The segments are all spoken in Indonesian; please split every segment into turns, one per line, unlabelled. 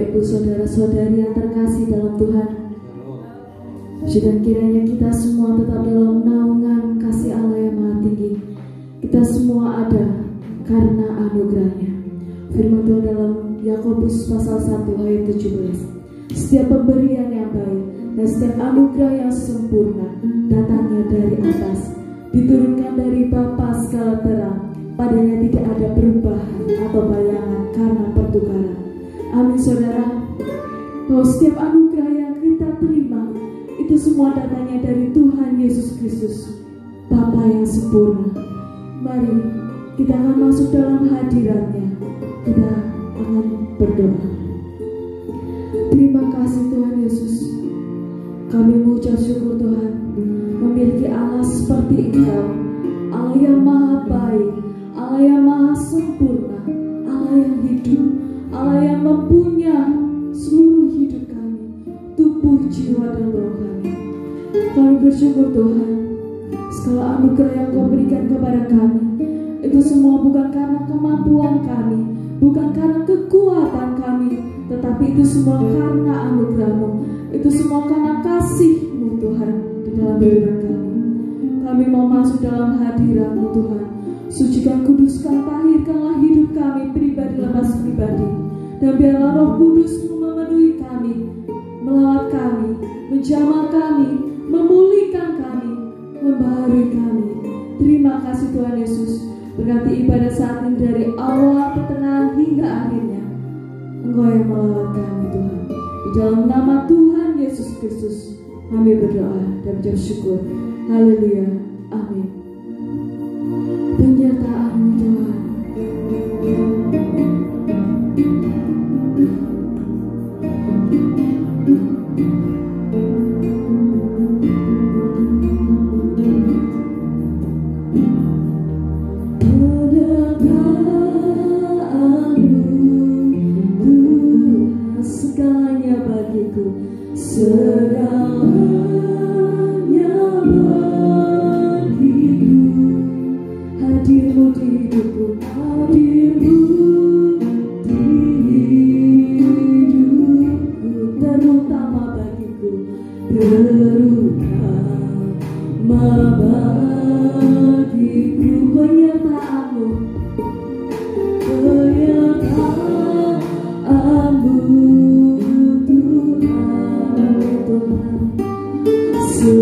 Ibu, saudara-saudari yang terkasih dalam Tuhan, puji dan kiranya kita semua tetap dalam naungan kasih Allah yang maha tinggi. Kita semua ada karena anugerahnya. Firman Tuhan dalam Yakobus pasal 1 ayat 17. Setiap pemberian yang baik dan setiap anugerah yang sempurna datangnya dari atas, diturunkan dari Bapa segala terang. Padanya tidak ada perubahan atau bayangan karena pertukaran. Amin saudara. Bahwa setiap anugerah yang kita terima itu semua datangnya dari Tuhan Yesus Kristus, Bapa yang sempurna. Mari kita akan masuk dalam hadirat-Nya. Kita akan berdoa. Terima kasih Tuhan Yesus. Kami mengucap syukur Tuhan memiliki Allah seperti Engkau, Allah yang maha baik, Allah yang maha sempurna, Allah yang hidup, Allah yang mempunyai seluruh hidup kami, tubuh, jiwa, dan roh kami. Kami bersyukur Tuhan, segala anugerah yang Kau berikan kepada kami, itu semua bukan karena kemampuan kami, bukan karena kekuatan kami, tetapi itu semua karena anugerah-Mu, itu semua karena kasih-Mu Tuhan di dalam hidup kami. Kami mau masuk dalam hadirat-Mu Tuhan. Sucikan, kuduskan, tahirkanlah hidup kami pribadi lepas pribadi, dan biarlah Roh Kudus-Mu memenuhi kami, melawat kami, menjamah kami, memulihkan kami, membaharui kami. Terima kasih Tuhan Yesus. Berkati ibadah saat ini dari awal, pertengahan hingga akhirnya. Engkau yang melawat kami Tuhan. Di dalam nama Tuhan Yesus Kristus kami berdoa dan mengucap syukur. Haleluya. Amin. Penyertaan-Mu Tuhan. Segalanya bagiku, segalanya bagiku. Hadir-Mu di hidupku, hadir-Mu di hidupku, terutama bagiku, terutama bagiku. Penyertaan-Mu, penyertaan-Mu Tuhan, Tuhan.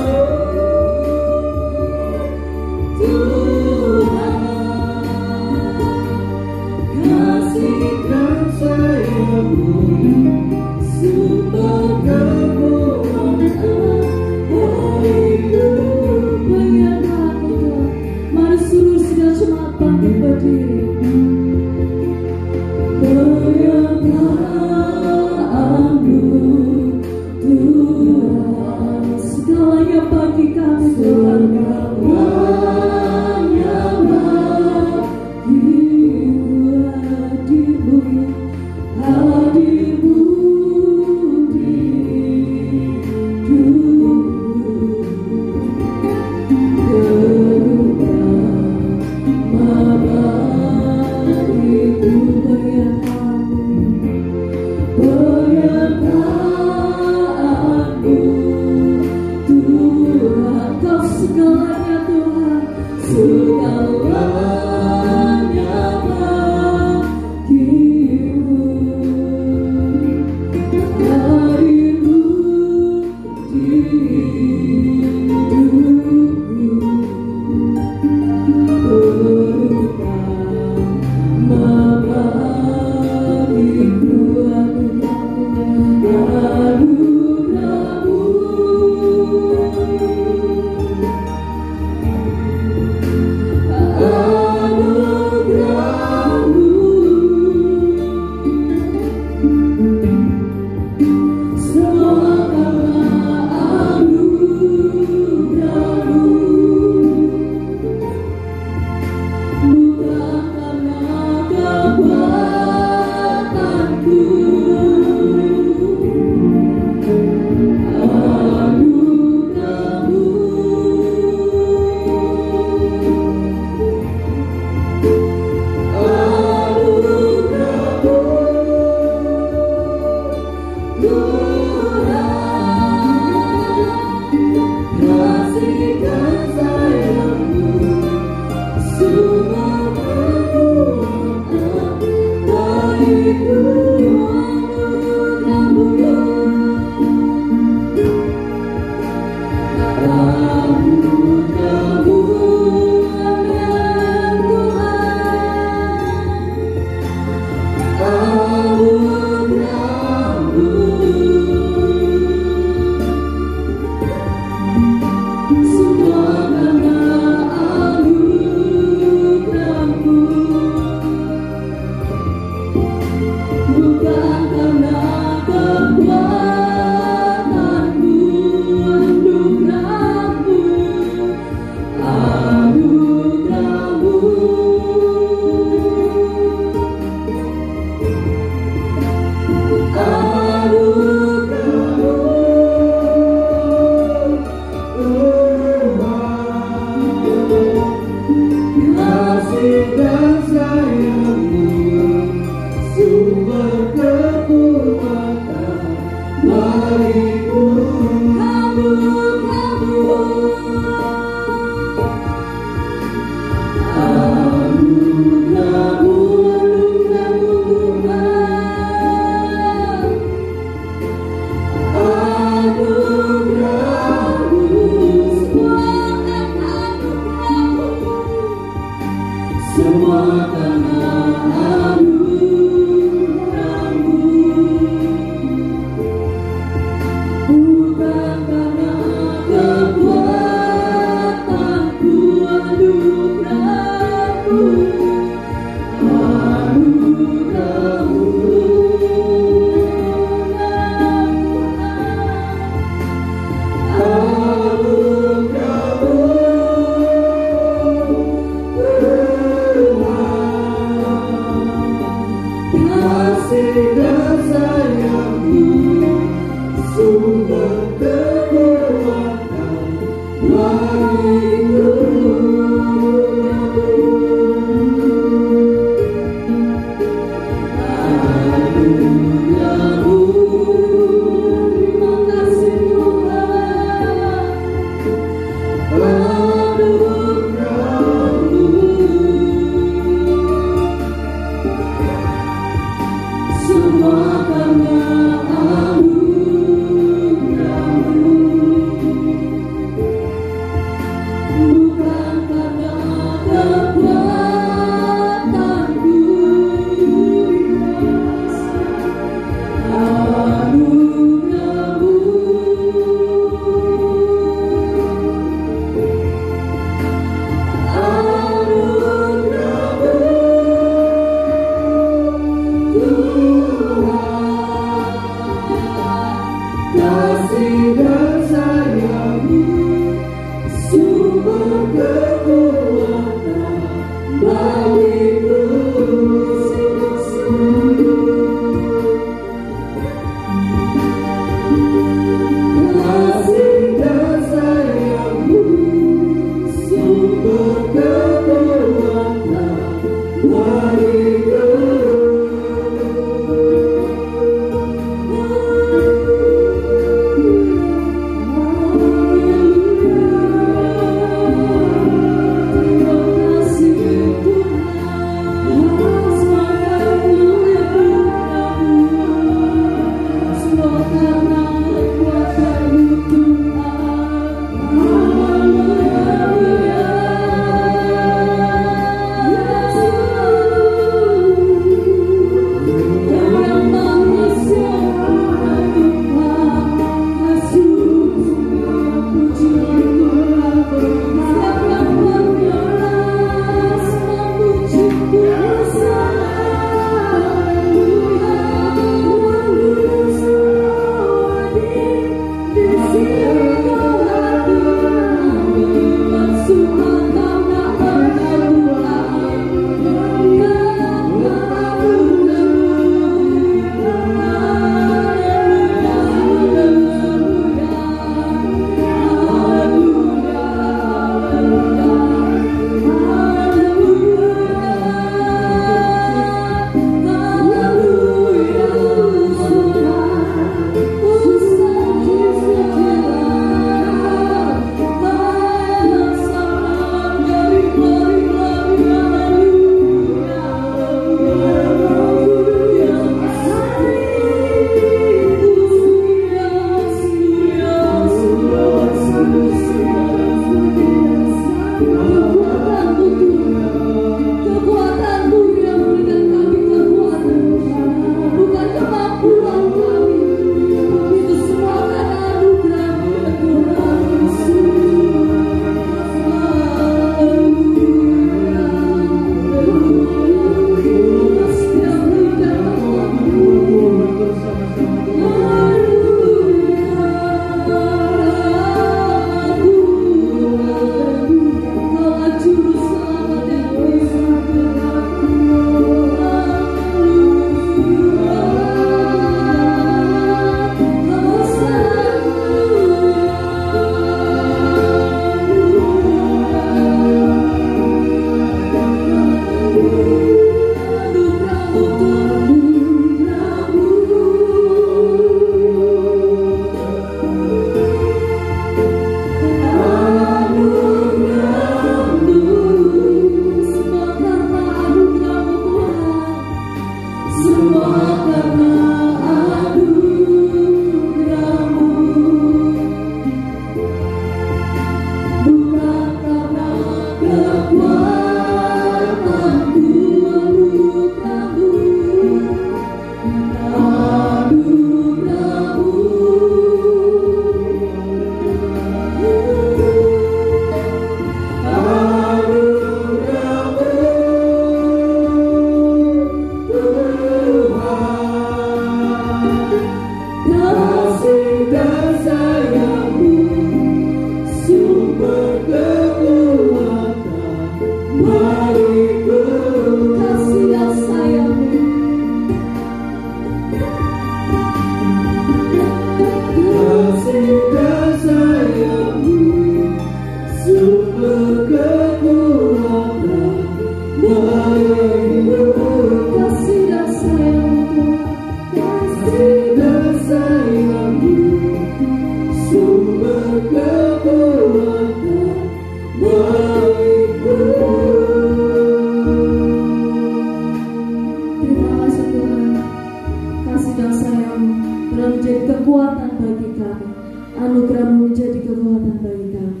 bagi kami. Anugerah-Mu menjadi kekuatan bagi kami.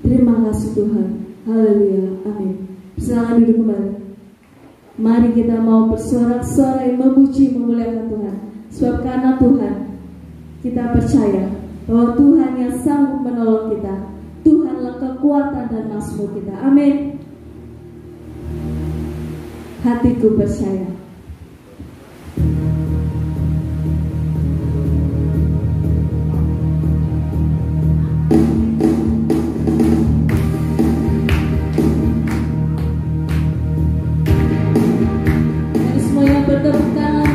Terima kasih Tuhan. Haleluya. Amin. Silakan duduk kembali. Mari kita mau bersorak-sorai memuji memuliakan Tuhan. Sebab karena Tuhan, kita percaya bahwa Tuhan yang sanggup menolong kita. Tuhanlah kekuatan dan mazmur kita. Amin. Hatiku percaya.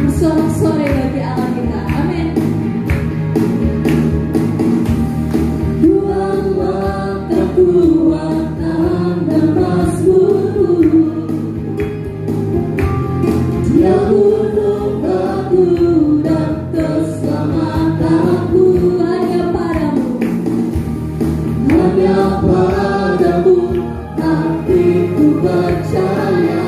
Bersorak-sorai bagi Allah kita. Amin. Tuhanlah kekuatan dan mazmur-Mu. Dia gunung batu dan keselamatanku. Hanya padamu, hanya padamu hatiku percaya.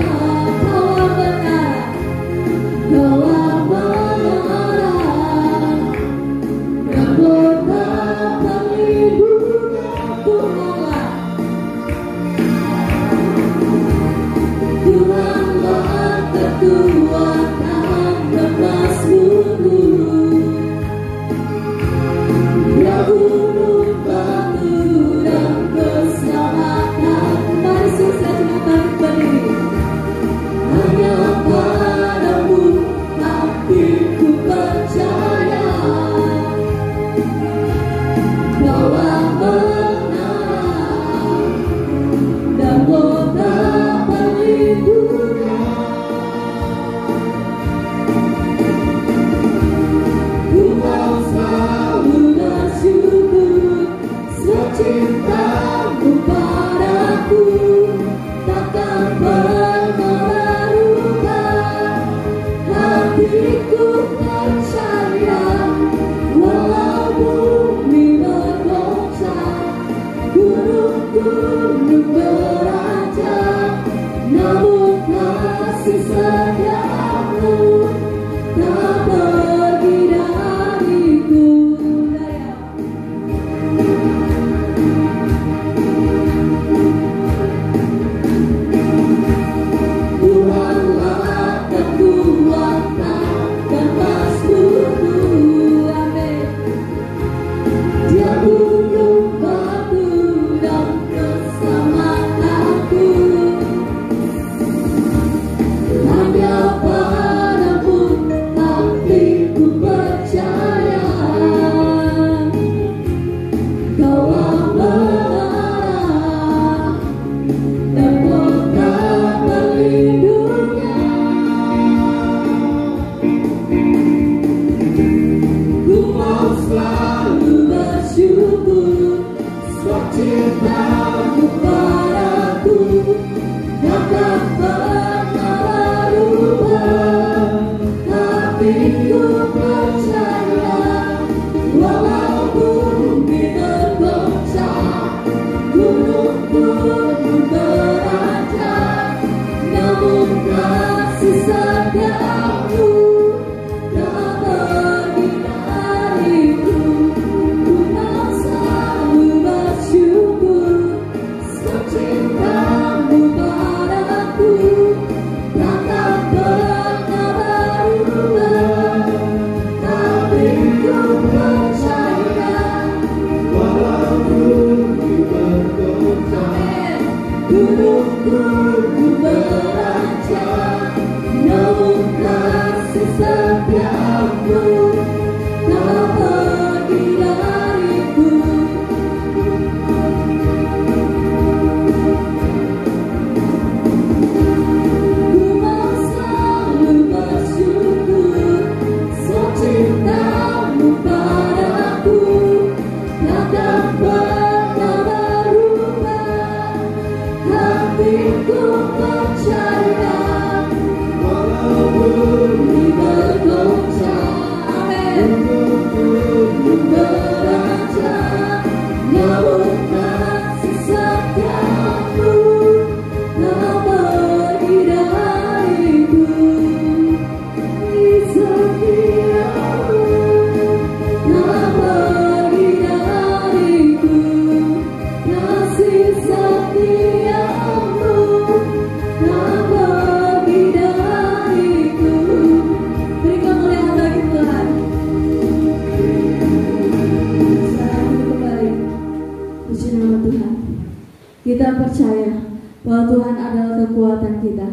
bahwa Tuhan adalah kekuatan kita.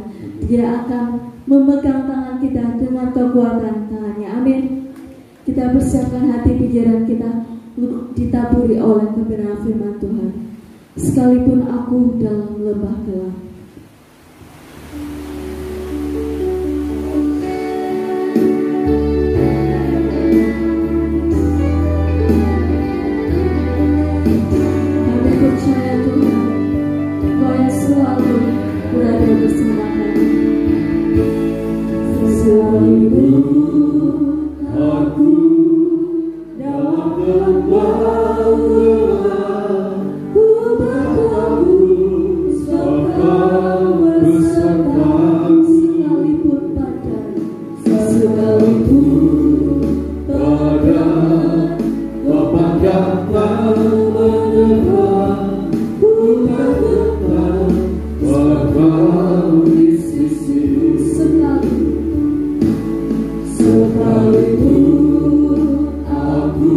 Dia akan memegang tangan kita dengan kekuatan tangannya. Amin. Kita persiapkan hati pikiran kita untuk ditaburi oleh kebenaran firman Tuhan. Sekalipun aku dalam lembah gelap. Kami percaya Tuhan, Kau yang selalu berada bersama kami. Sekalipun aku dalam lembah gelap, ku berteduh Kau besertaku. Sekalipun badai, sekalipun badai, topan datang menerpa, ku tak gentar, Kau di sisiku. Sekalipun aku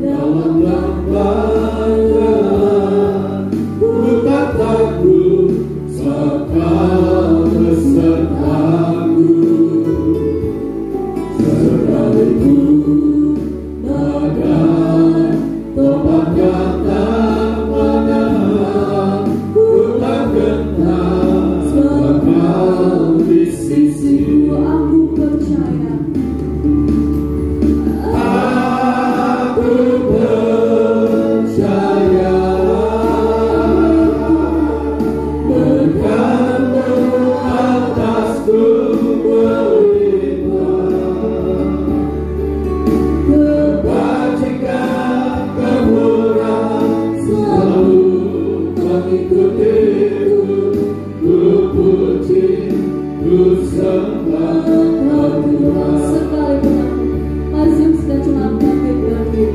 dalam lembah gelap, ku tak takut, Kau besertaku. Sekalipun badai, topan datang menerpa, ku tak gentar, Kau di sisiku. Aku percaya. Aku percaya. Bergantung atasku berlimpah. Kebajikan kemurahan selalu mengikutiku. Ku puji, ku sembah Tuhan. Sekalipun Azim sudah cuma bangkit lagi.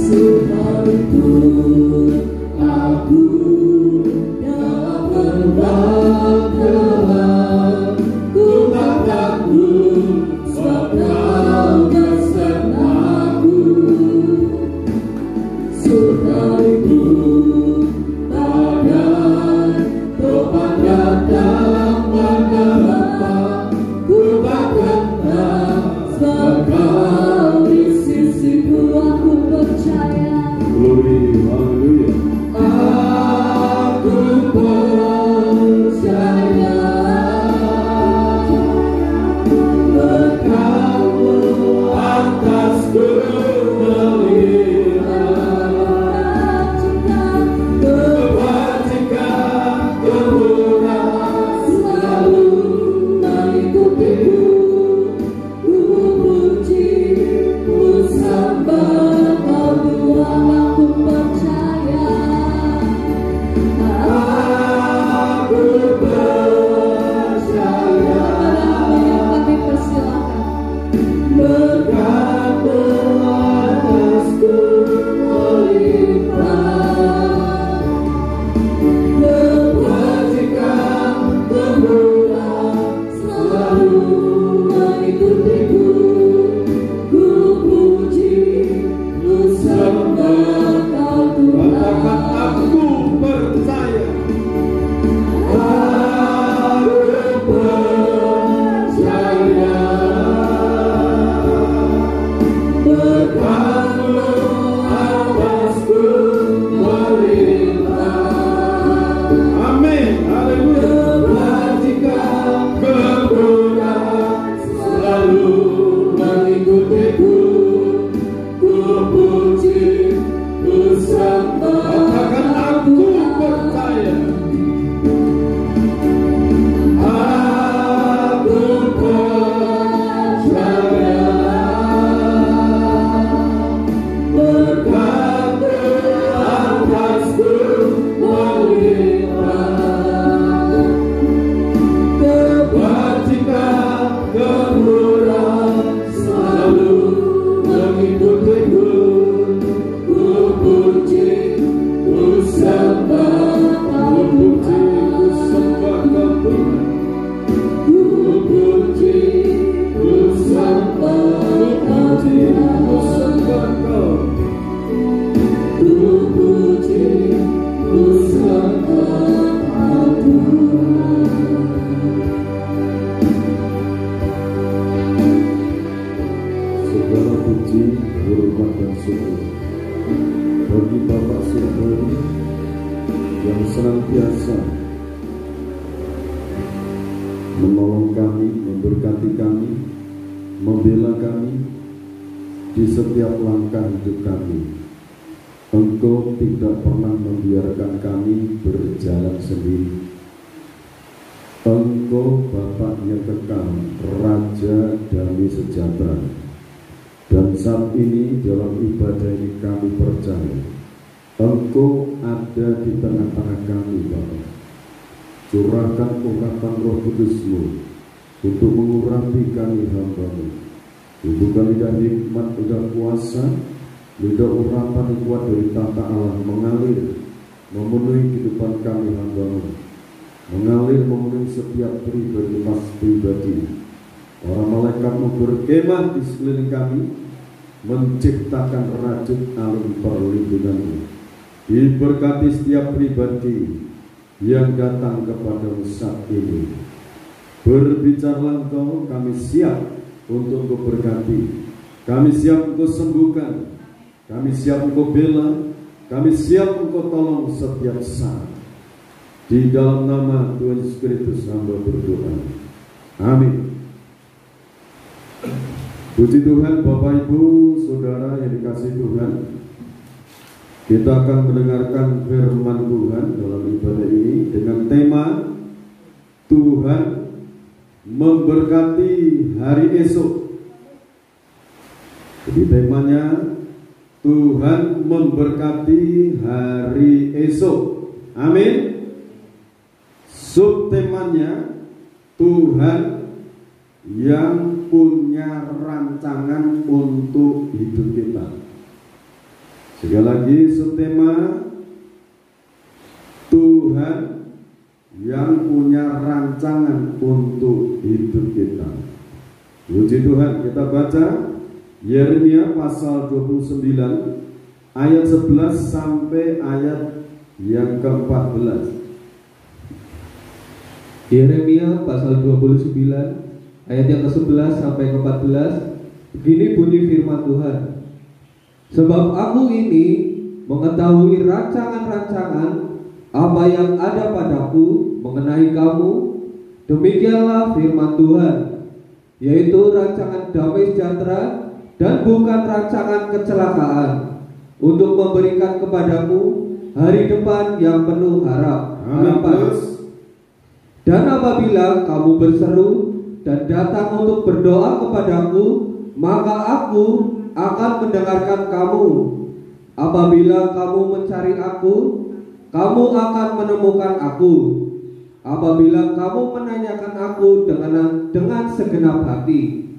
Sekalipun aku dalam lembah gelap, ku tak takut, sebab Kau besertaku. Sekalipun badai, topan datang menerpa, ku tak gentar, sebab Kau di sisiku. Aku percaya.
Glory, haleluya.
Aku percaya. Bergantung atasku melihat kebajikan kemurahan
menolong kami, memberkati kami, membela kami di setiap langkah hidup kami. Engkau tidak pernah membiarkan kami berjalan sendiri. Engkau Bapa yang kekal, Raja damai sejahtera. Dan saat ini dalam ibadah ini kami percaya Engkau ada di tengah-tengah kami, Bapa. Curahkan urapan Roh Kudus-Mu untuk mengurapi kami hamba-Mu. Tunjukkan lidah hikmat, lidah kuasa, lidah urapan yang kuat dari tata Allah mengalir, memenuhi kehidupan kami hamba-Mu, mengalir memenuhi setiap pribadi. Orang malaikatmu berkemah di sekeliling kami, menciptakan rajut alun perlindungan-Mu. Diberkati setiap pribadi yang datang kepadamu saat ini. Berbicaralah Engkau, kami siap untuk Engkau berkati, kami siap Engkau sembuhkan, kami siap Engkau bela, kami siap Engkau tolong setiap saat. Di dalam nama Tuhan Yesus Kristus hamba berdoa. Amin. Puji Tuhan, Bapak Ibu, Saudara yang dikasihi Tuhan. Kita akan mendengarkan firman Tuhan dalam ibadah ini dengan tema Tuhan memberkati hari esok. Jadi temanya Tuhan memberkati hari esok. Amin. Subtemanya Tuhan yang punya rancangan untuk hidup kita. Sekali lagi subtema Tuhan yang punya rancangan untuk hidup kita. Puji Tuhan, kita baca Yeremia pasal 29 ayat 11 sampai ayat yang ke-14.
Yeremia pasal 29 ayat yang ke-11 sampai ke-14. Begini bunyi firman Tuhan. Sebab aku ini mengetahui rancangan-rancangan apa yang ada padaku mengenai kamu, demikianlah firman Tuhan, yaitu rancangan damai sejahtera dan bukan rancangan kecelakaan, untuk memberikan kepadamu hari depan yang penuh harapan. Dan apabila kamu berseru dan datang untuk berdoa kepadaku, maka aku akan mendengarkan kamu. Apabila kamu mencari aku, kamu akan menemukan aku. Apabila kamu menanyakan aku dengan segenap hati,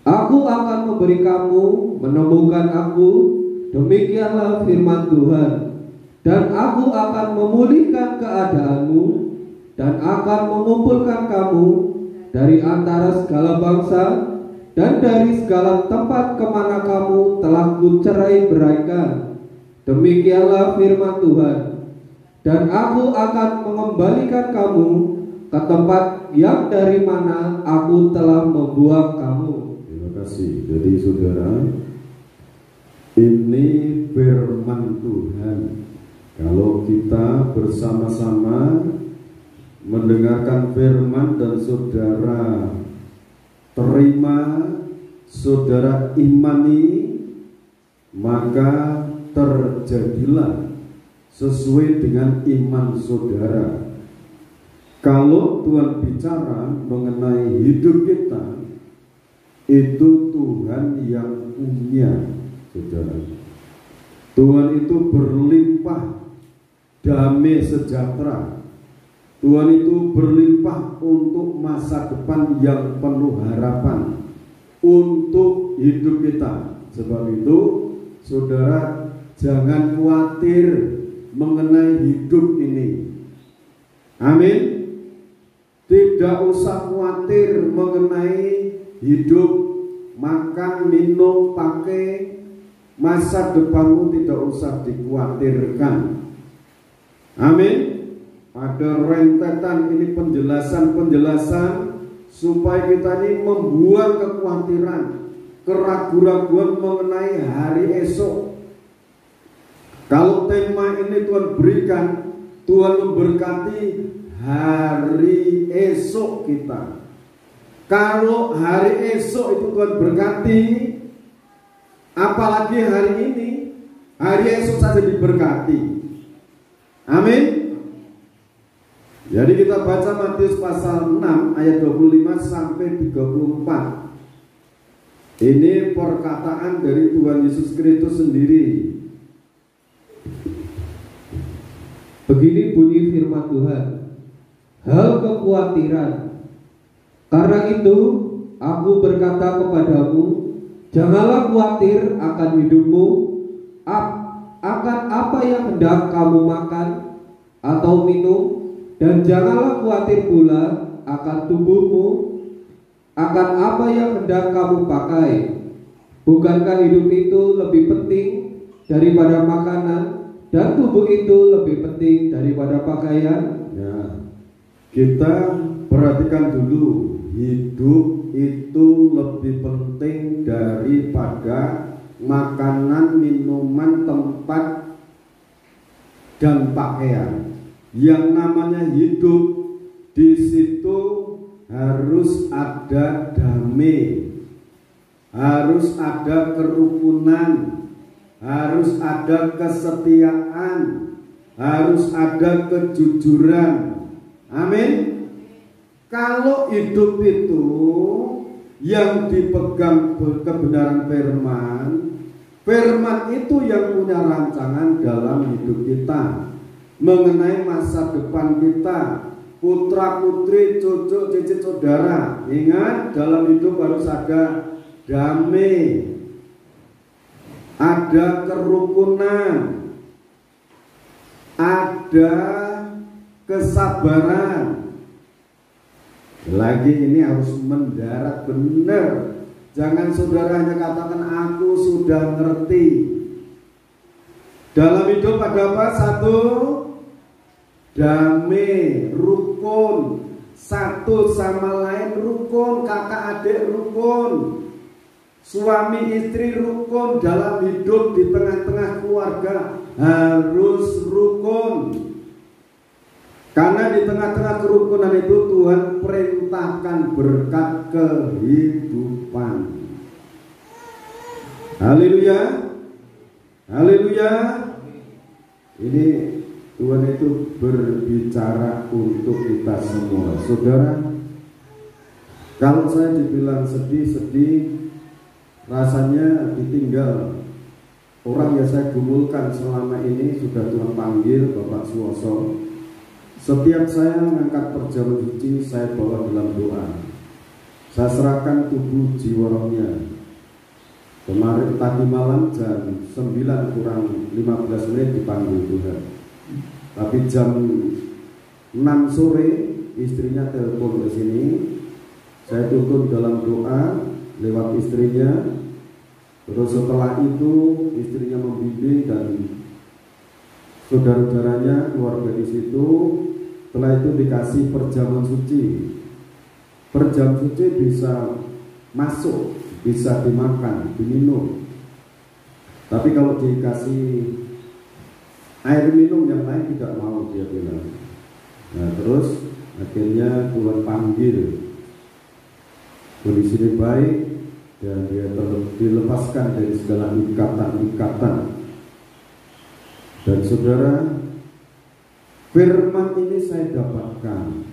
aku akan memberi kamu menemukan aku. Demikianlah firman Tuhan. Dan aku akan memulihkan keadaanmu dan akan mengumpulkan kamu dari antara segala bangsa dan dari segala tempat kemana kamu telah kucerai beraikan. Demikianlah firman Tuhan. Dan aku akan mengembalikan kamu ke tempat yang dari mana aku telah membuang kamu.
Terima kasih. Jadi saudara, ini firman Tuhan. Kalau kita bersama-sama mendengarkan firman dan saudara terima, saudara imani, maka terjadilah sesuai dengan iman saudara. Kalau Tuhan bicara mengenai hidup kita, itu Tuhan yang punya, saudara. Tuhan itu berlimpah damai sejahtera. Tuhan itu berlimpah untuk masa depan yang penuh harapan untuk hidup kita. Sebab itu, saudara, jangan khawatir mengenai hidup ini. Amin. Tidak usah khawatir mengenai hidup, makan, minum, pakai. Masa depanmu tidak usah dikhawatirkan. Amin. Ada rentetan ini penjelasan-penjelasan supaya kita ini membuang kekhawatiran, keraguan-raguan mengenai hari esok. Kalau tema ini Tuhan berikan, Tuhan memberkati hari esok kita. Kalau hari esok itu Tuhan berkati, apalagi hari ini, hari esok saja diberkati. Amin. Jadi kita baca Matius pasal 6 ayat 25 sampai 34. Ini perkataan dari Tuhan Yesus Kristus sendiri.
Begini bunyi firman Tuhan. Hal kekhawatiran. Karena itu aku berkata kepadamu, janganlah khawatir akan hidupmu, akan apa yang hendak kamu makan atau minum, dan janganlah khawatir pula akan tubuhmu, akan apa yang hendak kamu pakai. Bukankah hidup itu lebih penting daripada makanan, dan tubuh itu lebih penting daripada pakaian?
Ya, kita perhatikan dulu, hidup itu lebih penting daripada makanan, minuman, tempat, dan pakaian. Yang namanya hidup di situ harus ada damai, harus ada kerukunan, harus ada kesetiaan, harus ada kejujuran. Amin. Kalau hidup itu yang dipegang kebenaran firman, firman itu yang punya rancangan dalam hidup kita, mengenai masa depan kita, putra putri, cucu cicit saudara. Ingat, dalam hidup harus ada damai, ada kerukunan, ada kesabaran. Lagi ini harus mendarat benar. Jangan saudara hanya katakan aku sudah ngerti. Dalam hidup ada apa? Satu, damai, rukun, satu sama lain rukun, kakak adik rukun, suami istri rukun, dalam hidup di tengah-tengah keluarga harus rukun. Karena di tengah-tengah kerukunan itu Tuhan perintahkan berkat kehidupan. Haleluya. Haleluya. Ini Tuhan itu berbicara untuk kita semua. Saudara, kalau saya dibilang sedih-sedih, rasanya ditinggal orang yang saya gumulkan selama ini, sudah Tuhan panggil Bapak Suwoso. Setiap saya mengangkat perjamuan suci, saya bawa dalam doa. Saya serahkan tubuh jiwa rohnya. Kemarin tadi malam jam 9 kurang 15 menit dipanggil Tuhan. Tapi jam 6 sore istrinya telepon ke sini. Saya tuntun dalam doa lewat istrinya. Terus setelah itu istrinya membimbing dan saudara-saudaranya keluarga di situ. Setelah itu dikasih perjamuan suci. Perjamuan suci bisa masuk, bisa dimakan, diminum. Tapi kalau dikasih air minum yang lain tidak mau, dia bilang. Nah terus akhirnya Tuhan panggil. Kondisinya baik dan dia dilepaskan dari segala ikatan-ikatan. Dan saudara, firman ini saya dapatkan.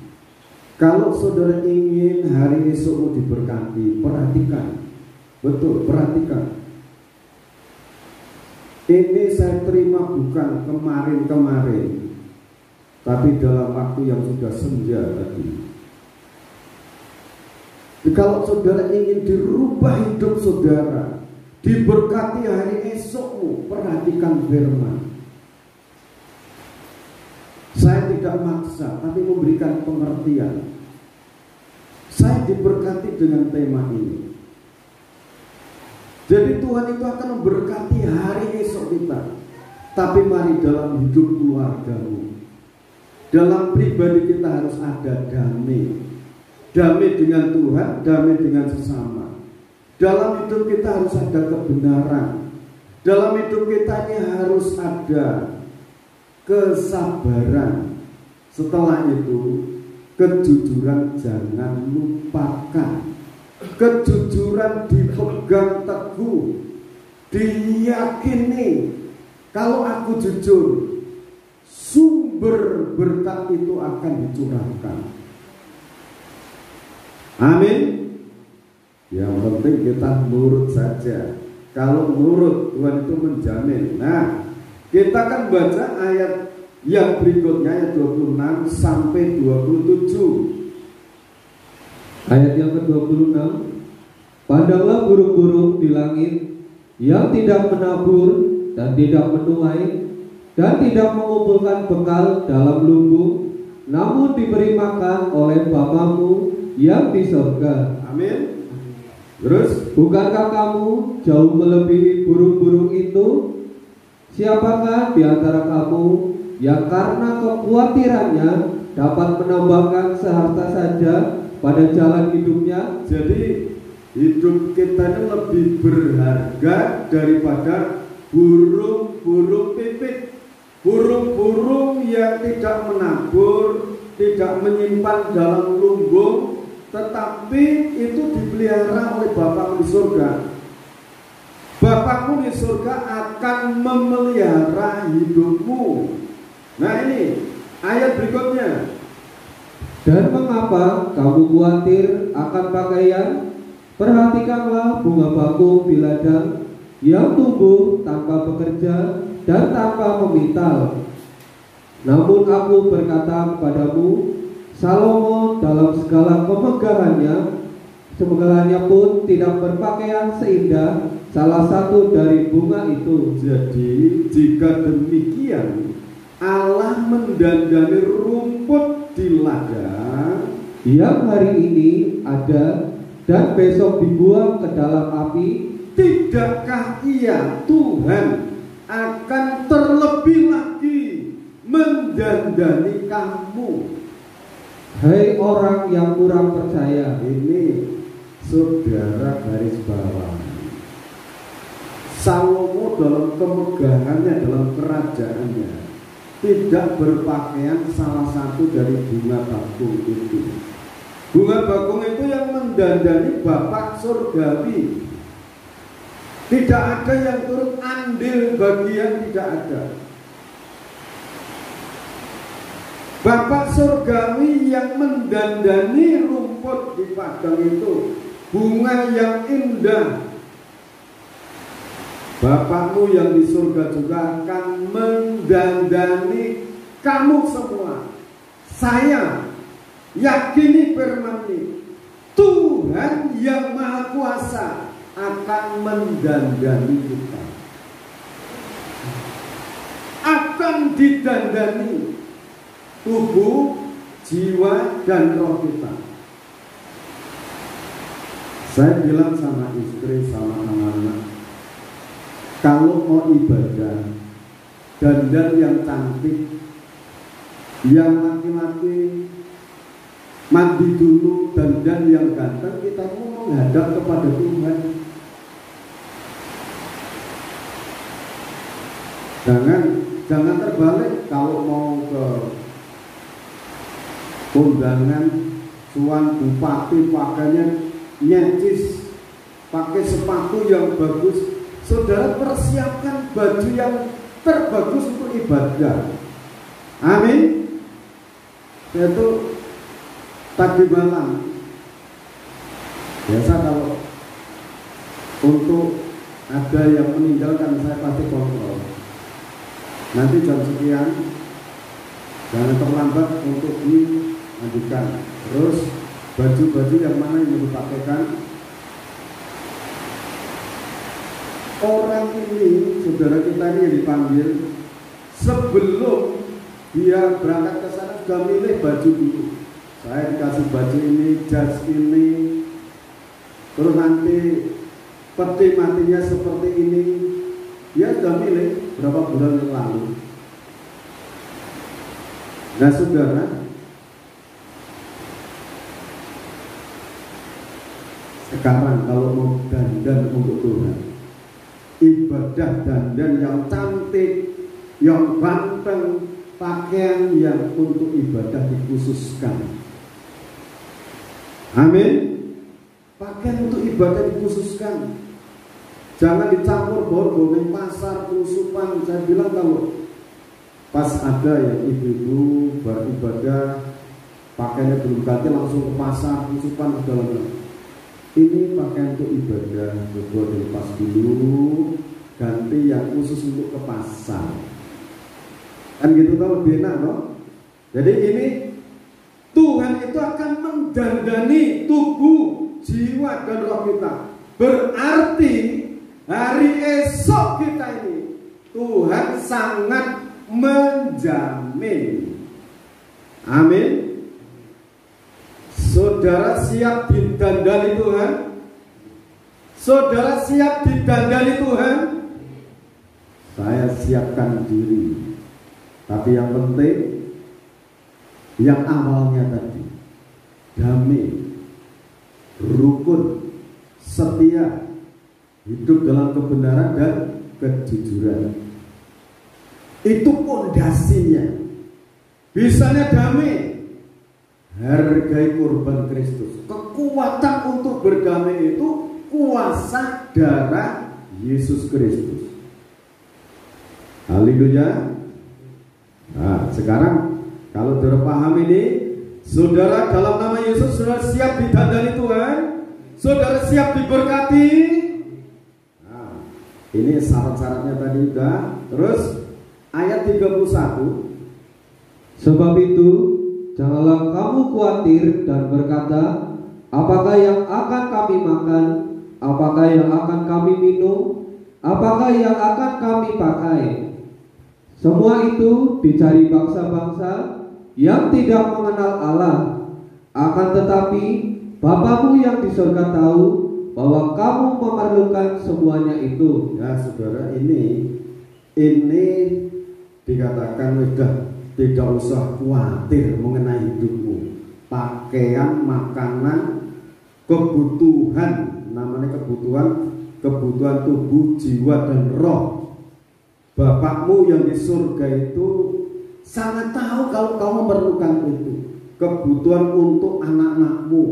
Kalau saudara ingin hari esokmu diberkati, perhatikan. Betul, perhatikan. Ini saya terima bukan kemarin-kemarin, tapi dalam waktu yang sudah senja tadi. Kalau saudara ingin dirubah hidup saudara, diberkati hari esokmu, perhatikan firman. Saya tidak maksa, tapi memberikan pengertian. Saya diberkati dengan tema ini. Jadi Tuhan itu akan memberkati hari esok kita. Tapi mari dalam hidup keluargamu, dalam pribadi kita harus ada damai. Damai dengan Tuhan, damai dengan sesama. Dalam hidup kita harus ada kebenaran. Dalam hidup kita ini harus ada kesabaran. Setelah itu, kejujuran jangan lupakan. Kejujuran dipegang teguh, diyakini. Kalau aku jujur, sumber berkat itu akan dicurahkan. Amin. Yang penting kita nurut saja. Kalau nurut, Tuhan itu menjamin. Nah, kita akan baca ayat yang berikutnya, ayat 26 sampai 27.
Ayat yang ke-26. Pandanglah burung-burung di langit yang tidak menabur dan tidak menuai dan tidak mengumpulkan bekal dalam lumbung, namun diberi makan oleh Bapamu yang di surga.
Amin. Terus,
bukankah kamu jauh melebihi burung-burung itu? Siapakah di antara kamu yang karena kekhawatirannya dapat menambahkan seharta saja pada jalan hidupnya?
Jadi hidup kita ini lebih berharga daripada burung-burung pipit. Burung-burung yang tidak menabur, tidak menyimpan dalam lumbung, tetapi itu dipelihara oleh Bapakmu di surga. Bapakmu di surga akan memelihara hidupmu. Nah, ini ayat berikutnya.
Dan mengapa kamu khawatir akan pakaian? Perhatikanlah bunga bakung di ladang yang tumbuh tanpa bekerja dan tanpa memintal. Namun aku berkata kepadamu, Salomo dalam segala kemegahannya pun tidak berpakaian seindah salah satu dari bunga itu.
Jadi jika demikian, Allah mendandani rumput di ladang
yang hari ini ada dan besok dibuang ke dalam api,
tidakkah Ia, Tuhan, akan terlebih lagi mendandani kamu?
Hai orang yang kurang percaya.
Ini saudara garis bawah. Salomo dalam kemegahannya, dalam kerajaannya, tidak berpakaian salah satu dari bunga bakung itu. Bunga bakung itu yang mendandani Bapak surgawi. Tidak ada yang turut andil bagian, tidak ada. Bapak surgawi yang mendandani rumput di padang itu, bunga yang indah. Bapakmu yang di surga juga akan mendandani kamu semua. Saya yakini firman ini, Tuhan yang Maha Kuasa akan mendandani kita, akan didandani tubuh, jiwa, dan roh kita. Saya bilang sama istri, sama anak-anak, kalau mau ibadah, dandan yang cantik, yang laki-laki mandi dulu, dandan yang ganteng, kita mau menghadap kepada Tuhan. Jangan terbalik. Kalau mau ke undangan tuan bupati pakainya nyecis, pakai sepatu yang bagus, saudara persiapkan baju yang terbagus untuk ibadah. Amin. Itu tadi malam biasa kalau untuk ada yang meninggalkan, saya pasti kontrol. Nanti jam sekian, jangan terlambat untuk dimandikan. Terus baju-baju yang mana yang dipakaikan. Orang ini, saudara kita ini yang dipanggil, sebelum dia berangkat ke sana sudah milih baju dulu. Saya dikasih baju ini, jas ini, terus nanti peti matinya seperti ini. Dia sudah milih berapa bulan yang lalu. Nah saudara, sekarang kalau mau dandan untuk Tuhan, ibadah dandan yang cantik, yang ganteng, pakaian yang untuk ibadah dikhususkan. Amin. Pakaian untuk ibadah dikhususkan. Jangan dicampur baur di pasar, kerusupan. Saya bilang kalau pas ada yang ibu-ibu beribadah pakaiannya belum ganti langsung ke pasar, kerusupan segala macam. Ini pakaian untuk ibadah, coba dilepas dulu, ganti yang khusus untuk ke pasar. Kan gitu tau, lebih enak loh. Jadi ini Tuhan itu akan mendandani tubuh, jiwa dan roh kita. Berarti hari esok kita ini Tuhan sangat menjamin. Amin. Saudara siap didandani Tuhan? Saudara siap didandani Tuhan? Saya siapkan diri. Tapi yang penting, yang awalnya tadi, damai, rukun, setia, hidup dalam kebenaran dan kejujuran. Itu pondasinya. Bisanya damai, hargai kurban Kristus. Kekuatan untuk berdamai itu kuasa darah Yesus Kristus. Haleluya. Nah, sekarang kalau saudara paham ini, saudara dalam nama Yesus saudara siap didandani Tuhan, saudara siap diberkati. Nah, ini syarat-syaratnya tadi udah. Terus ayat 31.
Sebab itu janganlah kamu khawatir dan berkata, apakah yang akan kami makan, apakah yang akan kami minum, apakah yang akan kami pakai. Semua itu dicari bangsa-bangsa yang tidak mengenal Allah. Akan tetapi Bapamu yang di surga tahu bahwa kamu memerlukan semuanya itu.
Ya saudara, ini dikatakan sudah tidak usah khawatir mengenai hidupmu. Pakaian, makanan, kebutuhan, namanya kebutuhan tubuh, jiwa dan roh. Bapakmu yang di surga itu sangat tahu kalau kamu memerlukan itu. Kebutuhan untuk anak-anakmu,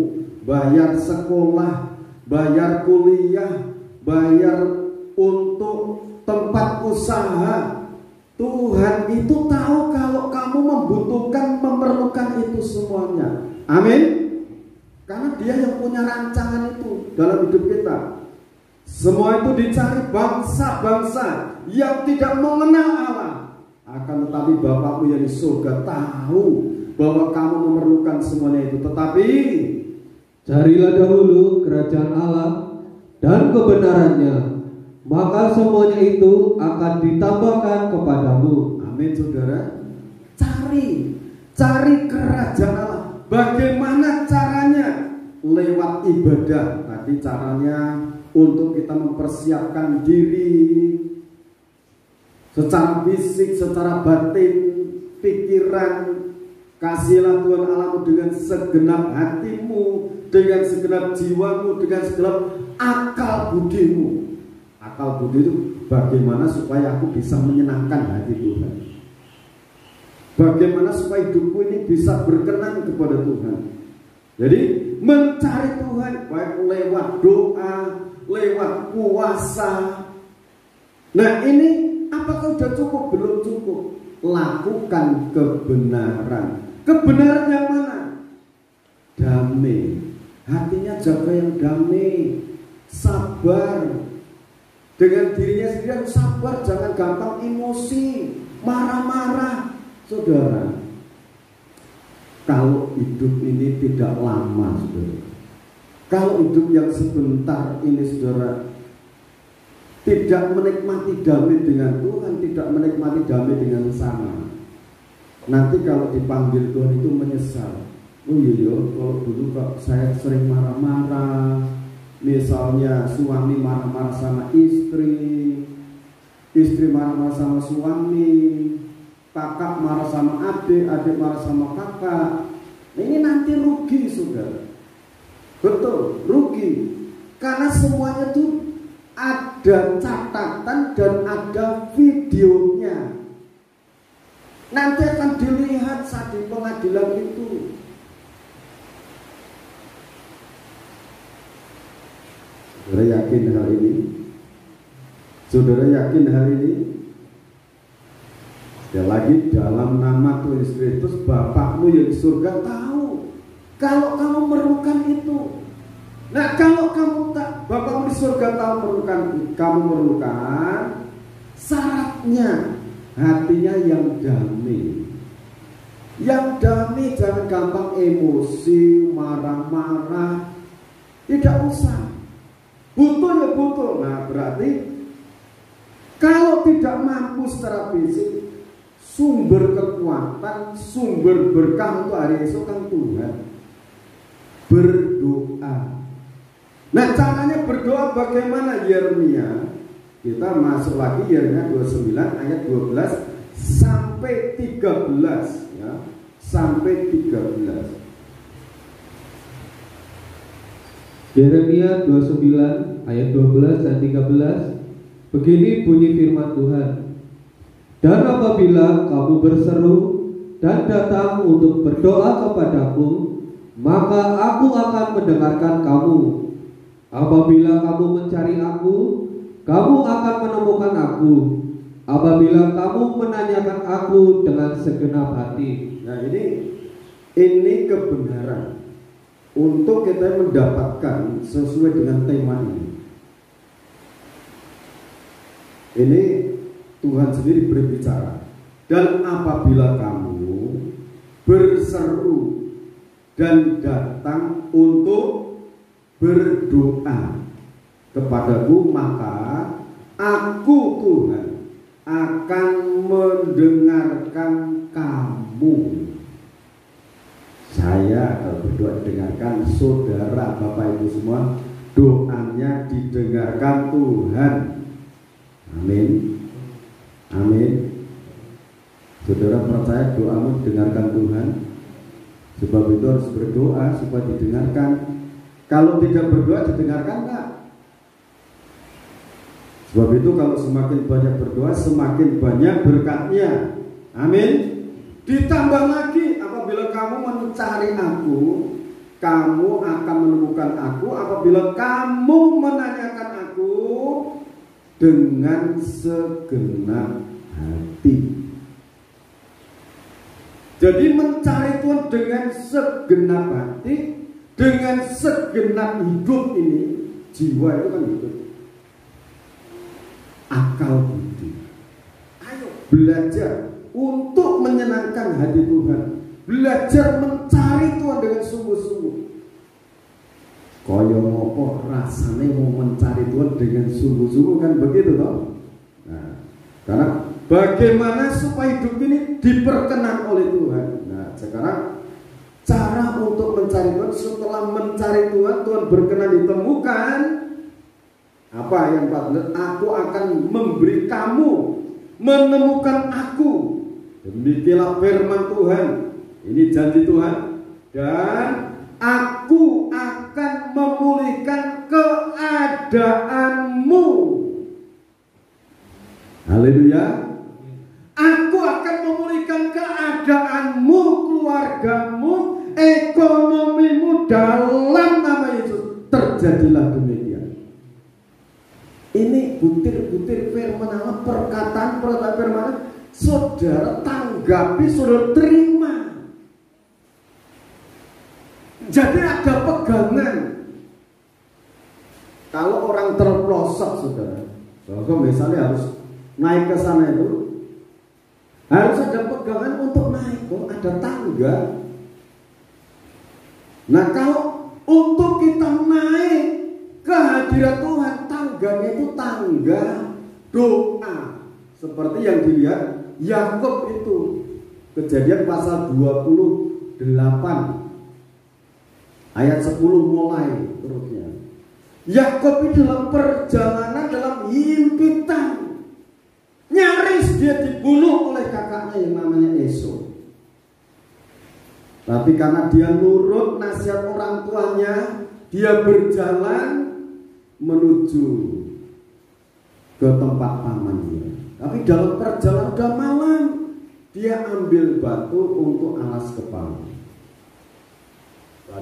bayar sekolah, bayar kuliah, bayar untuk tempat usaha. Tuhan itu tahu kalau kamu membutuhkan, memerlukan itu semuanya. Amin. Karena Dia yang punya rancangan itu dalam hidup kita. Semua itu dicari bangsa-bangsa yang tidak mengenal Allah. Akan tetapi Bapakmu yang di surga tahu bahwa kamu memerlukan semuanya itu. Tetapi
carilah dahulu kerajaan Allah dan kebenarannya, maka semuanya itu akan ditambahkan kepadamu.
Amin saudara. Cari kerajaan Allah. Bagaimana caranya? Lewat ibadah. Tadi caranya untuk kita mempersiapkan diri secara fisik, secara batin, pikiran. Kasihlah Tuhan Allahmu dengan segenap hatimu, dengan segenap jiwamu, dengan segenap akal budimu. Akal budi itu bagaimana supaya aku bisa menyenangkan hati Tuhan. Bagaimana supaya hidupku ini bisa berkenan kepada Tuhan. Jadi mencari Tuhan baik lewat doa, lewat puasa. Nah ini apakah sudah cukup? Belum cukup. Lakukan kebenaran. Kebenaran yang mana? Damai. Hatinya jaga yang damai. Sabar. Dengan dirinya sendiri harus sabar. Jangan gampang emosi, marah-marah. Saudara, kalau hidup ini tidak lama, saudara, kalau hidup yang sebentar ini, saudara, tidak menikmati damai dengan Tuhan, tidak menikmati damai dengan sesama, nanti kalau dipanggil Tuhan itu menyesal. Oh iya, kalau dulu kok saya sering marah-marah, misalnya suami marah-marah sama istri marah-marah sama suami, kakak marah sama adik, adik marah sama kakak. Ini nanti rugi, saudara. Betul, rugi. Karena semuanya itu ada catatan dan ada videonya. Nanti akan dilihat saat di pengadilan itu. Saudara yakin hal ini? Saudara yakin hal ini? Sekali lagi, dalam nama Tuhan Yesus Kristus, Bapakmu yang di surga tahu kalau kamu memerlukan itu. Nah, kalau kamu tak, Bapakmu di surga tahu kamu memerlukan, syaratnya hatinya yang damai. Yang damai, jangan gampang emosi, marah-marah. Tidak usah. Butuh ya butuh. Nah, berarti kalau tidak mampu secara fisik, sumber kekuatan, sumber berkah untuk hari esok kan Tuhan. Berdoa. Nah, caranya berdoa bagaimana? Yeremia, kita masuk lagi Yeremia 29 ayat 12 sampai 13 ya, sampai 13.
Yeremia 29 ayat 12 dan 13. Begini bunyi firman Tuhan. Dan apabila kamu berseru dan datang untuk berdoa kepadaku, maka aku akan mendengarkan kamu. Apabila kamu mencari aku, kamu akan menemukan aku. Apabila kamu menanyakan aku dengan segenap hati.
Nah, ini kebenaran untuk kita mendapatkan sesuai dengan tema ini. Ini Tuhan sendiri berbicara. Dan apabila kamu berseru dan datang untuk berdoa kepadaku, maka aku Tuhan akan mendengarkan kamu. Saya kalau berdoa didengarkan, saudara, Bapak Ibu semua, doanya didengarkan Tuhan. Amin. Amin. Saudara percaya doamu didengarkan Tuhan? Sebab itu harus berdoa supaya didengarkan. Kalau tidak berdoa didengarkan enggak? Sebab itu kalau semakin banyak berdoa, semakin banyak berkatnya. Amin. Ditambah lagi, apabila kamu mencari aku, kamu akan menemukan aku. Apabila kamu menanyakan aku dengan segenap hati. Jadi mencari Tuhan dengan segenap hati, dengan segenap hidup ini, jiwa itu kan hidup. Akal budi. Ayo belajar untuk menyenangkan hati Tuhan. Belajar mencari Tuhan dengan sungguh-sungguh. Kaya ngopo rasanya mau mencari Tuhan dengan sungguh-sungguh, kan begitu toh? Nah, karena bagaimana supaya hidup ini diperkenan oleh Tuhan. Nah, sekarang cara untuk mencari Tuhan, setelah mencari Tuhan, Tuhan berkenan ditemukan. Apa yang 14? Aku akan memberi kamu menemukan aku. Demikianlah firman Tuhan. Ini janji Tuhan. Dan aku akan memulihkan keadaanmu. Haleluya. Aku akan memulihkan keadaanmu, keluargamu, ekonomimu dalam nama Yesus. Terjadilah demikian. Ini butir-butir firman Allah, perkataan firman, saudara tanggapi, saudara terima. Jadi ada pegangan. Kalau orang terpelosok, saudara, misalnya harus naik ke sana itu, harus ada pegangan untuk naik. Ada tangga. Nah, kalau untuk kita naik ke hadirat Tuhan, tangganya itu tangga doa. Seperti yang dilihat Yakub itu, Kejadian pasal 28 ayat 10 mulai terusnya. Yakub itu dalam perjalanan, dalam himpitan, nyaris dia dibunuh oleh kakaknya yang namanya Esau. Tapi karena dia nurut nasihat orang tuanya, dia berjalan menuju ke tempat pamannya. Tapi dalam perjalanan udah malam, dia ambil batu untuk alas kepala.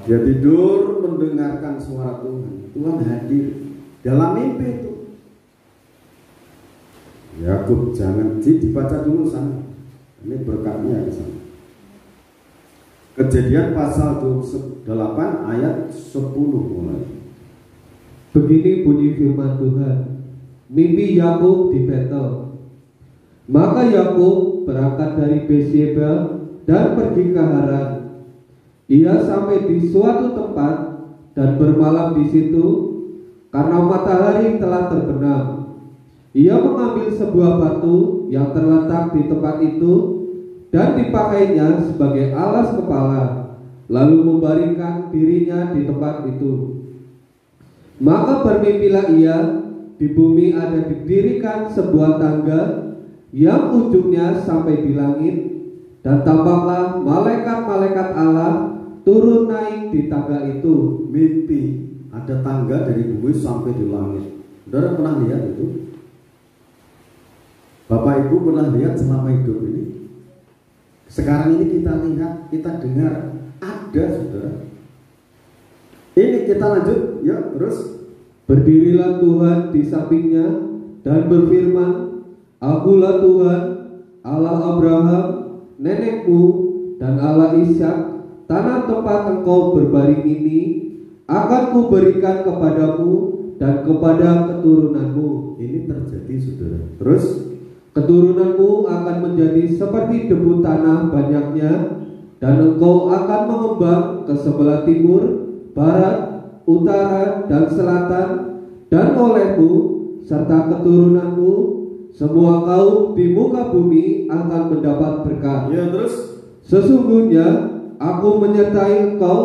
Dia tidur mendengarkan suara Tuhan. Tuhan hadir dalam mimpi itu. Yakub, jangan dibaca dulu sana. Ini berkatnya ke sana. Kejadian pasal 28 ayat 10 mulai.
Begini bunyi firman Tuhan. Mimpi Yakub di Betel. Maka Yakub berangkat dari Beersheba dan pergi ke Haran. Ia sampai di suatu tempat dan bermalam di situ karena matahari telah terbenam. Ia mengambil sebuah batu yang terletak di tempat itu dan dipakainya sebagai alas kepala, lalu membaringkan dirinya di tempat itu. Maka bermimpilah ia, di bumi ada didirikan sebuah tangga yang ujungnya sampai di langit, dan tampaklah malaikat-malaikat Allah turun naik di tangga itu.
Mimpi ada tangga dari bumi sampai di langit. Saudara pernah lihat itu? Bapak Ibu pernah lihat selama hidup ini? Sekarang ini kita lihat, kita dengar, ada saudara. Ini kita lanjut, ya terus.
Berdirilah Tuhan di sampingnya dan berfirman, Akulah Tuhan, Allah Abraham, nenekmu, dan Allah Ishak. Tanah tempat engkau berbaring ini akan kuberikan kepadamu dan kepada keturunanmu.
Ini terjadi saudara. Terus,
keturunanmu akan menjadi seperti debu tanah banyaknya, dan engkau akan mengembang ke sebelah timur, barat, utara, dan selatan, dan olehmu serta keturunanmu semua kaum di muka bumi akan mendapat berkat.
Ya terus,
sesungguhnya aku menyertai engkau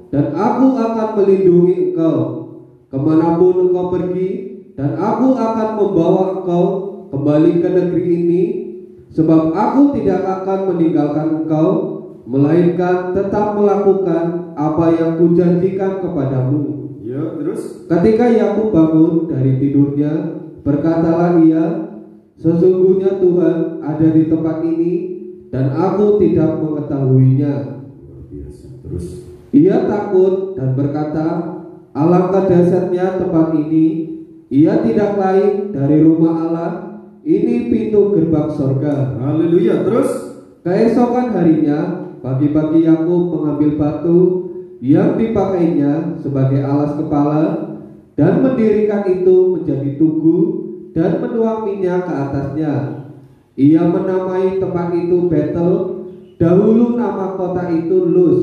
dan aku akan melindungi engkau kemanapun engkau pergi, dan aku akan membawa engkau kembali ke negeri ini, sebab aku tidak akan meninggalkan engkau, melainkan tetap melakukan apa yang kujanjikan kepadamu.
Ya terus,
ketika Yakub bangun dari tidurnya, berkatalah ia, sesungguhnya Tuhan ada di tempat ini dan aku tidak mengetahuinya.
Luar biasa. Terus,
ia takut dan berkata, alangkah dahsyatnya tempat ini, ia tidak lain dari rumah Allah, ini pintu gerbang sorga.
haleluya. Terus,
keesokan harinya, pagi-pagi Yakub mengambil batu yang dipakainya sebagai alas kepala dan mendirikan itu menjadi tugu dan menuang minyak ke atasnya. Ia menamai tempat itu Betel, dahulu nama kota itu Luz.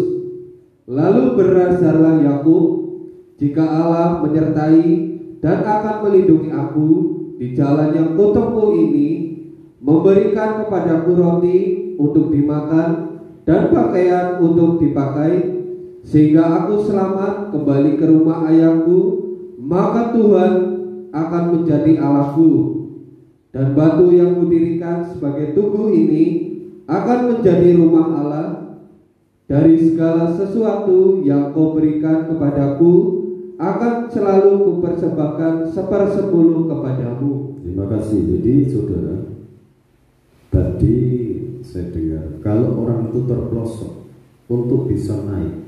Lalu berazarlah Yakub, jika Allah menyertai dan akan melindungi aku di jalan yang kutempuh ini, memberikan kepadaku roti untuk dimakan dan pakaian untuk dipakai, sehingga aku selamat kembali ke rumah ayahku, maka Tuhan akan menjadi Allahku, dan batu yang kudirikan sebagai tugu ini akan menjadi rumah Allah. Dari segala sesuatu yang kau berikan kepadaku akan selalu kupersembahkan 1/10 kepadamu.
terima kasih. Jadi saudara, tadi saya dengar kalau orang itu terpelosok untuk bisa naik,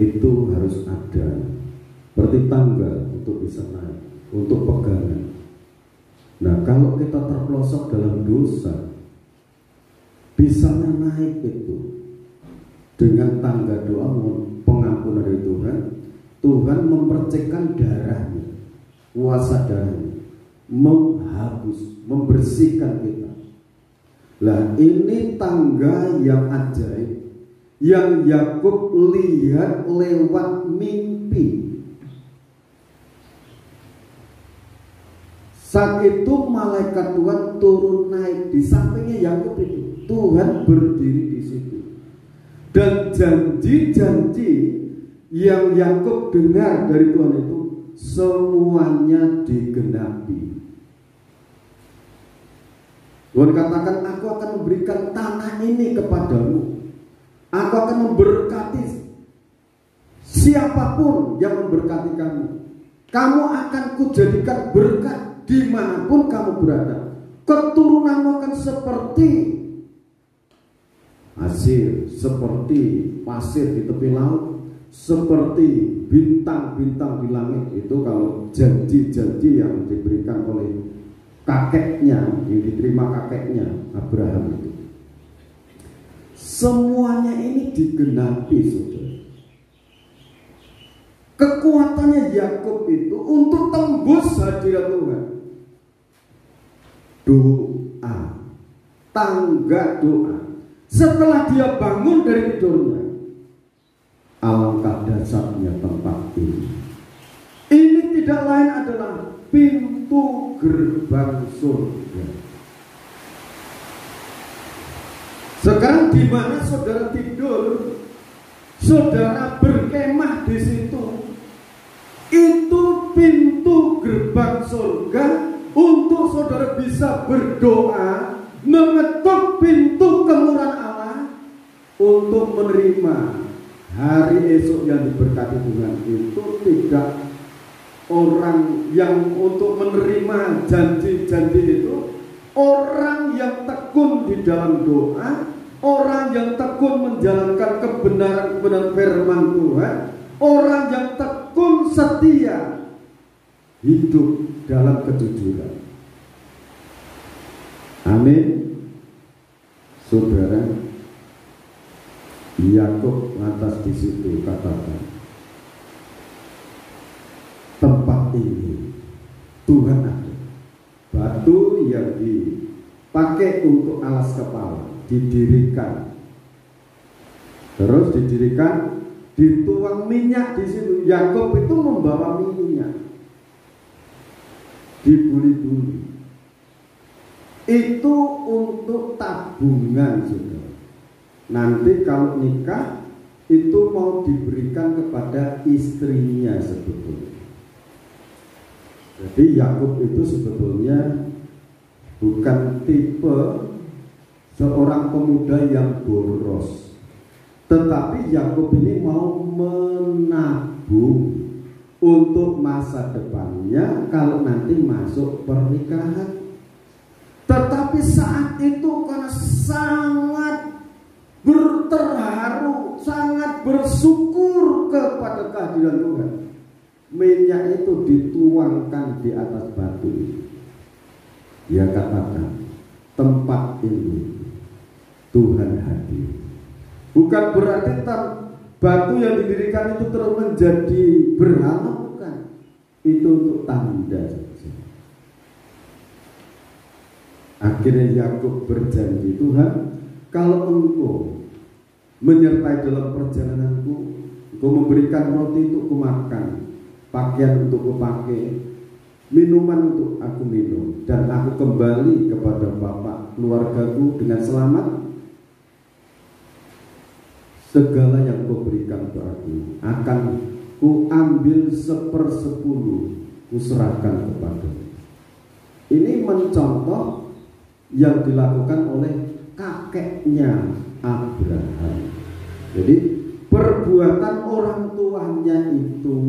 itu harus ada seperti tangga untuk bisa naik, untuk pegangan. Nah, kalau kita terpelosok dalam dosa, bisanya naik itu dengan tangga doa pengampunan dari Tuhan. Tuhan mempercikkan darahnya, kuasa darahnya, menghapus, membersihkan kita. Lah, ini tangga yang ajaib yang Yakub lihat lewat mimpi. Saat itu malaikat Tuhan turun naik di sampingnya Yakub itu. Tuhan berdiri di situ. Dan janji-janji yang Yakub dengar dari Tuhan itu semuanya digenapi. Tuhan katakan, aku akan memberikan tanah ini kepadamu. Aku akan memberkati siapapun yang memberkati kamu. Kamu akan kujadikan berkat dimanapun kamu berada. keturunanmu akan seperti pasir, seperti pasir di tepi laut, seperti bintang-bintang di langit. Itu kalau janji-janji yang diberikan oleh kakeknya, yang diterima kakeknya Abraham itu. Semuanya ini digenapi, saudara. Kekuatannya Yakub itu untuk tembus hadirat Tuhan. Doa, tangga doa. Setelah dia bangun dari tidurnya, alangkah dahsyatnya tempat ini. Ini tidak lain adalah pintu gerbang surga. Sekarang di mana saudara tidur, saudara berkemah di situ, itu pintu gerbang surga untuk saudara bisa berdoa, mengetuk pintu kemurahan Allah untuk menerima hari esok yang diberkati Tuhan. Itu tidak orang yang untuk menerima janji-janji itu, orang yang tekun di dalam doa, orang yang tekun menjalankan kebenaran-kebenaran firman Tuhan, orang yang tekun setia hidup dalam kejujuran. Amin. Saudara, Yakub lantas di situ katakan, tempat ini Tuhan ada. Batu yang dipakai untuk alas kepala didirikan, terus didirikan, dituang minyak di situ. Yakub itu membawa minyak, dibuli-buli. Itu untuk tabungan, saudara. Nanti kalau nikah itu mau diberikan kepada istrinya sebetulnya. Jadi Yakub itu sebetulnya bukan tipe seorang pemuda yang boros, tetapi Yakub ini mau menabung untuk masa depannya kalau nanti masuk pernikahan. Tetapi saat itu karena sangat terharu, sangat bersyukur kepada kehadiran Tuhan, minyak itu dituangkan di atas batu. Dia katakan, tempat ini Tuhan hadir. Bukan berarti batu yang didirikan itu terus menjadi berhala, bukan. Itu untuk tanda saja. Akhirnya Yakub berjanji, Tuhan, kalau Engkau menyertai dalam perjalananku, Engkau memberikan roti untuk kumakan, pakaian untuk kupakai, minuman untuk aku minum, dan aku kembali kepada bapak keluargaku dengan selamat, segala yang Kau berikan untuk aku akan ku ambil 1/10, ku serahkan kepadamu. Ini mencontoh yang dilakukan oleh kakeknya Abraham. Jadi perbuatan orang tuanya itu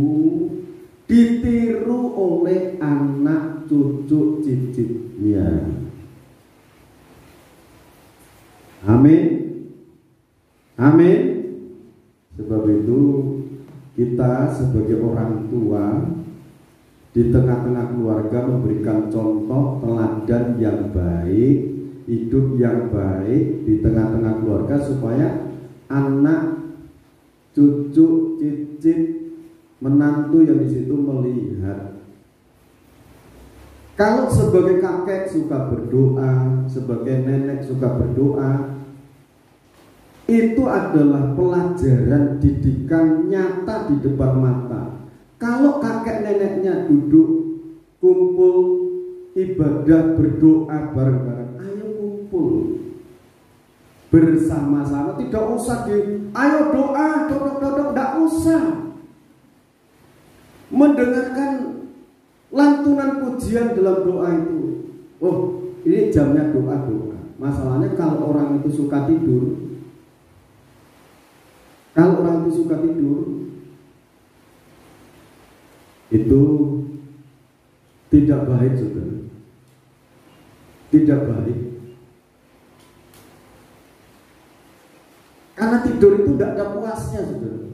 ditiru oleh anak cucu cicitnya. Amin. Amin. Sebab itu kita sebagai orang tua di tengah-tengah keluarga memberikan contoh teladan yang baik, hidup yang baik di tengah-tengah keluarga supaya anak, cucu, cicit, menantu yang di situ melihat. Kalau sebagai kakek suka berdoa, sebagai nenek suka berdoa, itu adalah pelajaran didikan nyata di depan mata. Kalau kakek neneknya duduk kumpul ibadah berdoa bareng-bareng, ayo kumpul bersama-sama, tidak usah ayo doa, dodok-dodok, tidak usah mendengarkan lantunan pujian dalam doa itu. Oh, ini jamnya doa-doa. Masalahnya kalau orang itu suka tidur, itu tidak baik, saudara. tidak baik. Karena tidur itu tidak ada puasnya, saudara.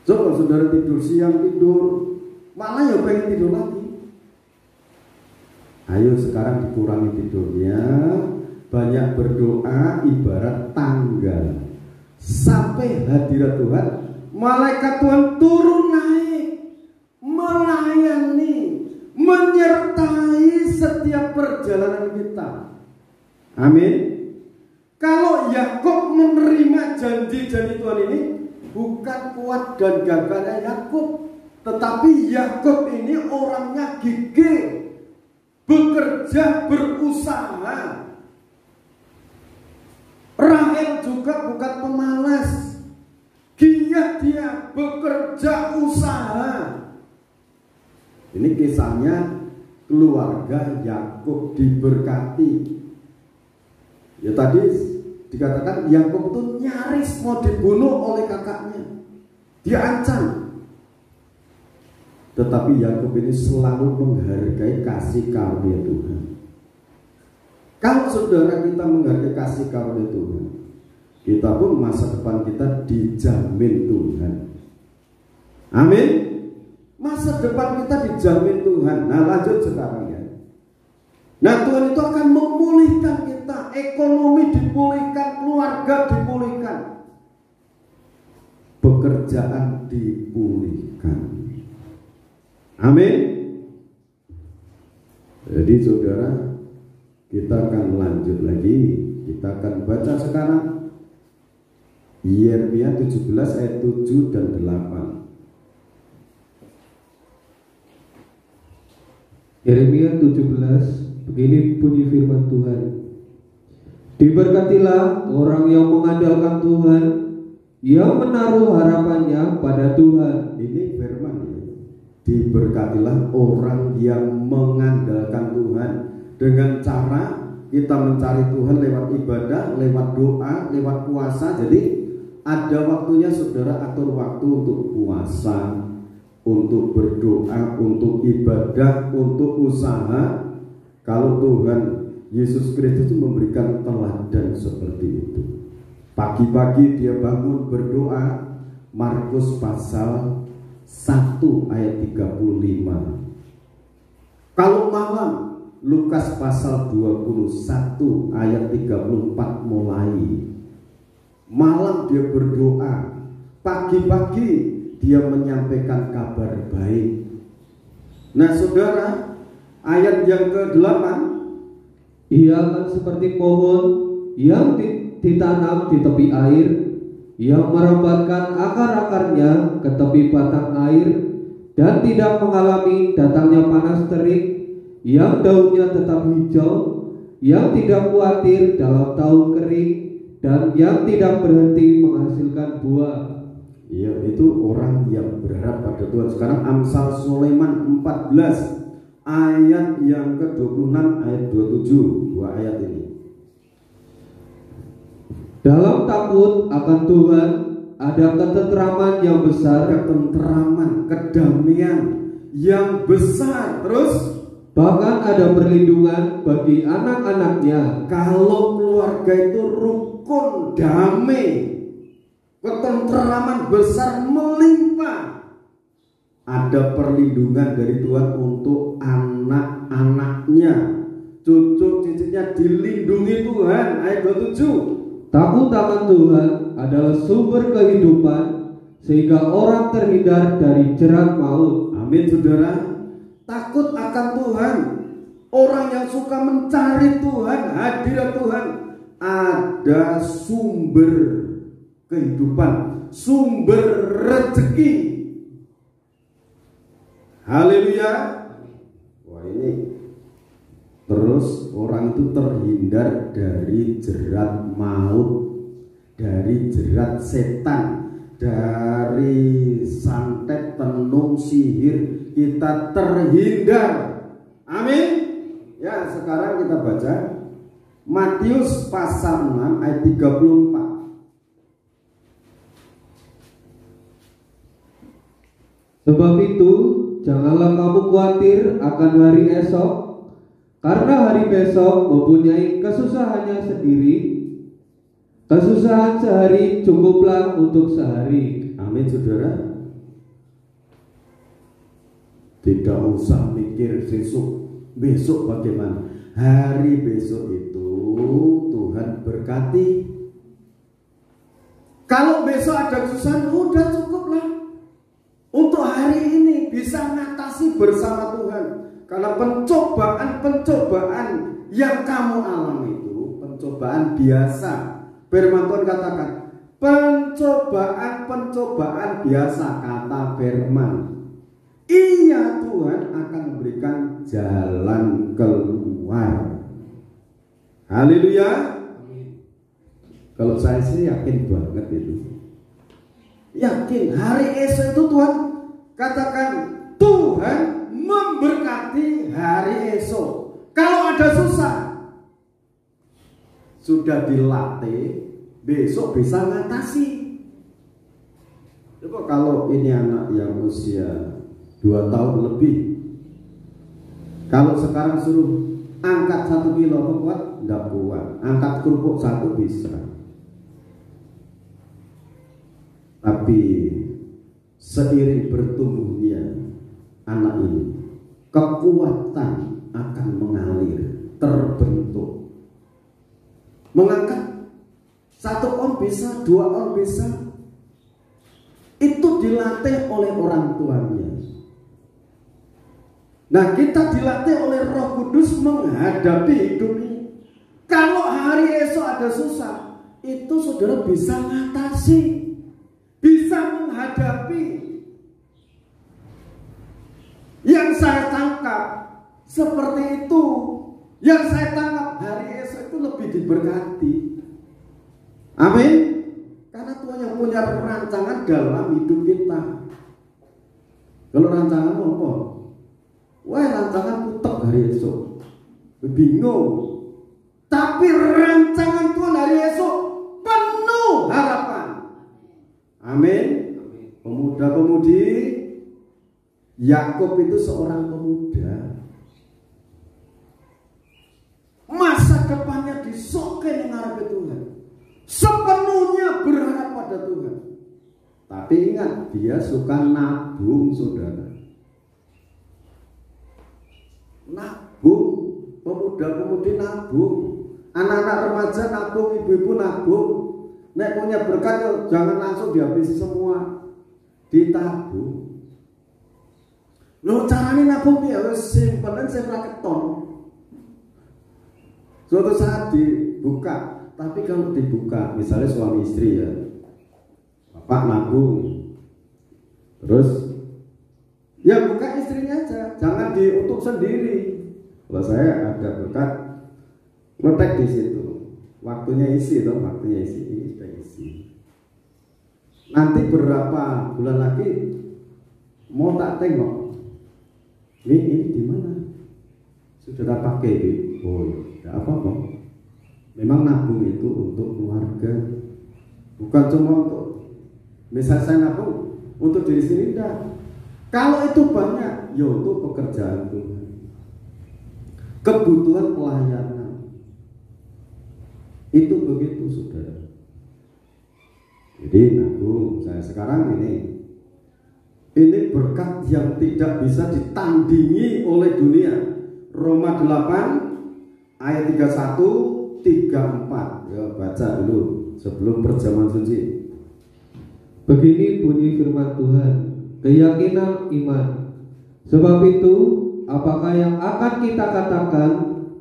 Coba saudara tidur siang, tidur malah ya pengen tidur lagi. Ayo sekarang dikurangi tidurnya, banyak berdoa ibarat tangga. Sampai hadirat Tuhan, malaikat Tuhan turun naik, melayani, menyertai setiap perjalanan kita. Amin. Kalau Yakub menerima janji-janji Tuhan ini, bukan kuat dan gagahnya Yakub, tetapi Yakub ini orangnya gigih, bekerja, berusaha. Rahel juga bukan pemalas, giat dia bekerja usaha. Ini kisahnya keluarga Yakub diberkati. Ya tadi dikatakan Yakub itu nyaris mau dibunuh oleh kakaknya, diancam. Tetapi Yakub ini selalu menghargai kasih karunia Tuhan. Kalau saudara kita menghargai kasih karunia Tuhan, kita pun masa depan kita dijamin Tuhan. Amin. Masa depan kita dijamin Tuhan. Nah lanjut sekarang ya. Nah Tuhan itu akan memulihkan kita, ekonomi dipulihkan, keluarga dipulihkan, pekerjaan dipulihkan. Amin. Jadi saudara, kita akan lanjut lagi. Kita akan baca sekarang Yeremia 17 ayat 7 dan 8.
Yeremia 17, begini bunyi firman Tuhan. Diberkatilah orang yang mengandalkan Tuhan, yang menaruh harapannya pada Tuhan.
Ini firman ya. Diberkatilah orang yang mengandalkan Tuhan. Dengan cara kita mencari Tuhan lewat ibadah, lewat doa, lewat puasa. Jadi ada waktunya saudara atur waktu untuk puasa, untuk berdoa, untuk ibadah, untuk usaha. Kalau Tuhan Yesus Kristus memberikan teladan seperti itu. Pagi-pagi dia bangun berdoa, Markus pasal 1 ayat 35. Kalau malam, Lukas pasal 21 ayat 34 mulai. Malam dia berdoa, pagi-pagi dia menyampaikan kabar baik. Nah saudara, ayat yang ke-8,
ia akan seperti pohon yang ditanam di tepi air, yang merambatkan akar-akarnya ke tepi batang air, dan tidak mengalami datangnya panas terik, yang daunnya tetap hijau, yang tidak khawatir dalam tahun kering, dan yang tidak berhenti menghasilkan buah.
Ya, itu orang yang berharap pada Tuhan. Sekarang Amsal Sulaiman 14 ayat yang ke-26 ayat 27, dua ayat ini.
Dalam takut akan Tuhan ada ketentraman yang besar,
ketentraman, kedamaian yang besar. Terus
bahkan ada perlindungan bagi anak-anaknya.
Kalau keluarga itu rukun, damai, ketentraman besar melimpah, ada perlindungan dari Tuhan untuk anak-anaknya, cucu-cucunya dilindungi Tuhan. Ayat 27.
Takut akan Tuhan adalah sumber kehidupan, sehingga orang terhindar dari jerat maut.
Amin saudara. Takut akan Tuhan, orang yang suka mencari Tuhan, hadirat Tuhan, ada sumber kehidupan, sumber rezeki. Haleluya. Wah ini terus orang itu terhindar dari jerat maut, dari jerat setan, dari santet, tenung, sihir, kita terhindar. Amin. Ya, sekarang kita baca Matius pasal 6 ayat 34.
Sebab itu janganlah kamu khawatir akan hari esok, karena hari besok mempunyai kesusahannya sendiri. Kesusahan sehari cukuplah untuk sehari.
Amin, saudara. Tidak usah mikir besok bagaimana. Hari besok itu Tuhan berkati. Kalau besok ada kesusahan, udah cukuplah. Untuk hari ini bisa mengatasi bersama Tuhan. Karena pencobaan yang kamu alami itu pencobaan biasa. Firman Tuhan katakan, pencobaan biasa, kata firman. Iya, Tuhan akan memberikan jalan keluar. Haleluya. Kalau saya sih yakin banget itu. Yakin hari esok itu Tuhan katakan, Tuhan memberkati hari esok. Kalau ada susah, sudah dilatih, besok bisa ngatasi. Coba kalau ini anak yang usia 2 tahun lebih, kalau sekarang suruh angkat 1 kilo kuat, enggak kuat. Angkat kerupuk 1 bisa. Tapi seiring bertumbuhnya anak ini, kekuatan akan mengalir, terbentuk. Mengangkat 1 on bisa, 2 on bisa. Itu dilatih oleh orang tuanya. Nah, kita dilatih oleh Roh Kudus menghadapi hidup ini. Kalau hari esok ada susah, itu saudara bisa mengatasi, bisa menghadapi. Yang saya tangkap seperti itu. Yang saya tangkap hari esok itu lebih diberkati. Amin. Karena Tuhan yang punya rancangan dalam hidup kita. Kalau rancangan apa? Wah, rancangan utek hari esok, bingung. Tapi rancangan Tuhan hari esok penuh harapan. Amin. Pemuda-pemudi, Yakub itu seorang pemuda. Masa depannya disokin ngarep Tuhan, sepenuhnya berharap pada Tuhan. Tapi ingat, dia suka nabung, saudara. Nabung, pemuda-pemudi nabung, anak-anak remaja nabung, ibu-ibu nabung. Nek punya berkat, jangan langsung dihabisi semua, ditabung. Loh, caranya nabung ya simpenan saya keton. Suatu saat dibuka, tapi kalau dibuka, misalnya suami istri ya, bapak nabung, terus ya buka istrinya aja, jangan diutuk sendiri. Kalau saya ada berkat, ngetek di situ, waktunya isi dong, waktunya isi, ini sudah isi. Nanti berapa bulan lagi mau tak tengok, ini di mana? Sudah pakai ini? Oh, tidak apa-apa. Memang nabung itu untuk keluarga, bukan cuma untuk, misal saya nabung untuk diri sendiri, tidak. Kalau itu banyak, ya untuk pekerjaan Tuhan, kebutuhan pelayanan. Itu begitu, saudara. Jadi nabung, saya sekarang ini berkat yang tidak bisa ditandingi oleh dunia. Roma 8 ayat 31, 34. Ya, baca dulu sebelum perjamuan suci.
Begini bunyi firman Tuhan, keyakinan iman. Sebab itu, apakah yang akan kita katakan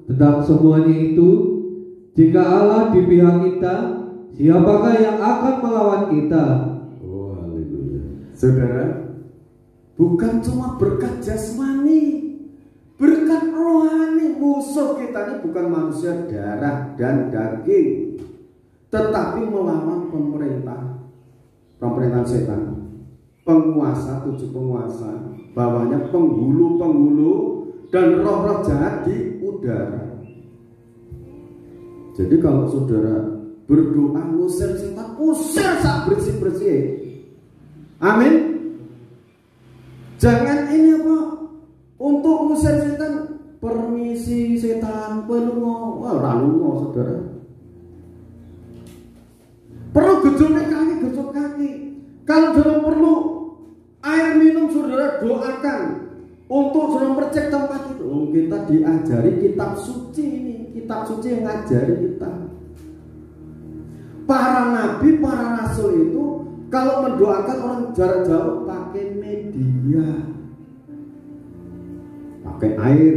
tentang semuanya itu? Jika Allah di pihak kita, siapakah yang akan melawan kita?
Oh, haleluya. Saudara, bukan cuma berkat jasmani, berkat rohani. Musuh kita ini bukan manusia darah dan daging, tetapi melawan pemerintahan setan, penguasa, 7 penguasa, bawahnya penghulu dan roh-roh jahat di udara. Jadi kalau saudara berdoa ngusir setan, usir sak bersih-bersih. Amin. Jangan ini apa? Untuk ngusir setan, permisi setan lunga. Wah, ora lunga, Saudara. Perlu gejol kaki. Kalau saudara perlu air minum, saudara doakan untuk saudara percek tempat itu. Kita diajari kitab suci ini, kitab suci yang ngajari kita. Para nabi, para rasul itu kalau mendoakan orang jarak jauh pakai media, pakai air,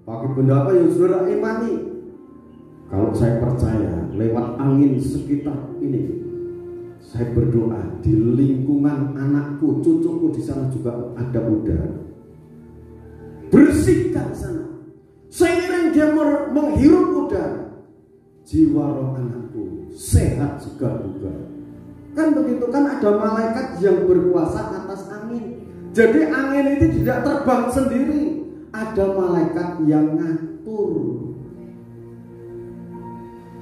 pakai benda apa yang saudara imani. Kalau saya percaya lewat angin sekitar ini, saya berdoa di lingkungan anakku, cucuku di sana juga ada udara. Bersihkan sana. Seiring dia menghirup udara, jiwa roh anakku sehat segar bugar. Kan begitu kan, ada malaikat yang berkuasa atas angin. Jadi angin itu tidak terbang sendiri, ada malaikat yang ngatur.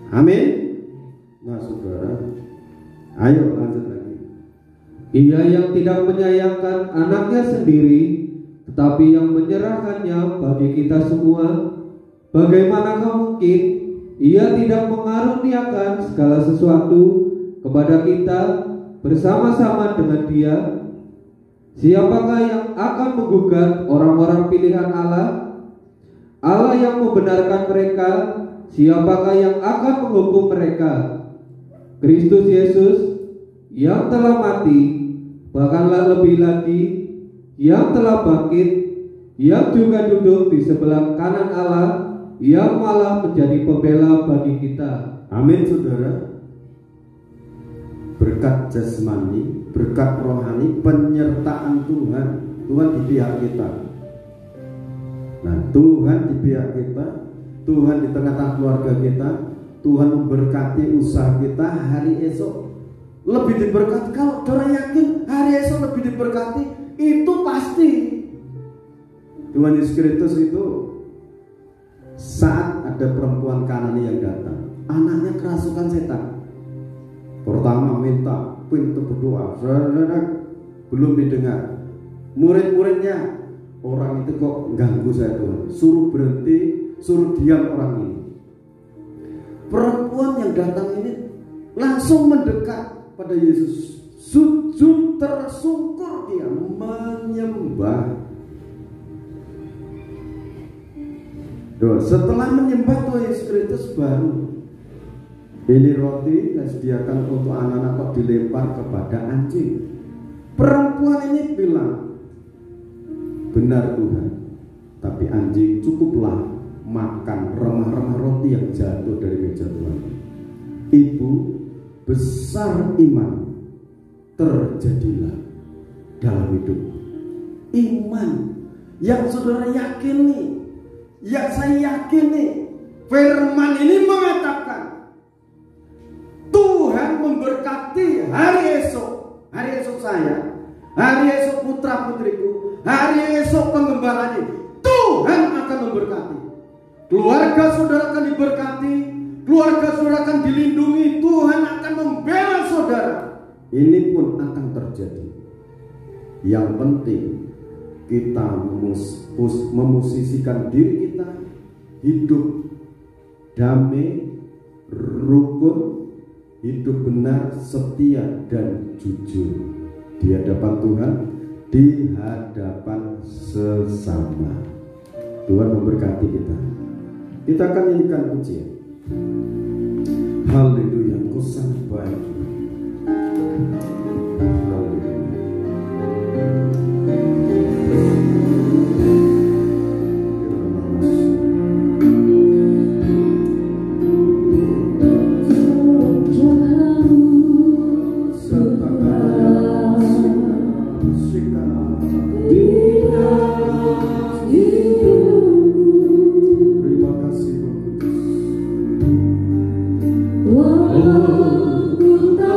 Amin. Nah, saudara, ayo lanjut lagi.
Ia yang tidak menyayangkan anaknya sendiri, tetapi yang menyerahkannya bagi kita semua, bagaimanakah mungkin ia tidak mengaruniakan segala sesuatu kepada kita bersama-sama dengan Dia? Siapakah yang akan menggugat orang-orang pilihan Allah? Allah yang membenarkan mereka, siapakah yang akan menghukum mereka? Kristus Yesus yang telah mati, bahkanlah lebih lagi yang telah bangkit, yang juga duduk di sebelah kanan Allah, yang malah menjadi pembela bagi kita.
Amin, saudara. Berkat jasmani, berkat rohani, penyertaan Tuhan di pihak kita. Nah, Tuhan di pihak kita, Tuhan di tengah-tengah keluarga kita, Tuhan memberkati usaha kita hari esok lebih diberkati. Kalau saudara yakin hari esok lebih diberkati, itu pasti. Tuhan Yesus Kristus itu saat ada perempuan Kanani yang datang, anaknya kerasukan setan. Pertama minta pintu berdoa, belum didengar. Murid-muridnya, orang itu kok ganggu saya Tuhan, suruh berhenti, suruh diam orang ini. Perempuan yang datang ini langsung mendekat pada Yesus, sujud tersungkur, dia menyembah. Setelah menyembah Tuhan Yesus Kristus, baru ini roti yang disediakan untuk anak-anak kok dilempar kepada anjing. Perempuan ini bilang, benar Tuhan, tapi anjing cukuplah makan remah-remah roti yang jatuh dari meja Tuhan. Ibu besar iman terjadilah dalam hidup. Iman yang saudara yakini, yang saya yakini, firman ini mengatakan Tuhan memberkati hari esok saya, hari esok putra putriku, hari esok pengembaraan ini. Tuhan akan memberkati. Keluarga saudara akan diberkati, keluarga saudara akan dilindungi, Tuhan akan membela saudara. Ini pun akan terjadi. Yang penting kita memusisikan diri kita hidup damai, rukun, hidup benar, setia dan jujur di hadapan Tuhan, di hadapan sesama. Tuhan memberkati kita. Kita akan nyanyikan pujian. Haleluya, Engkau sangat baik. Haleluya.
Walau ku tak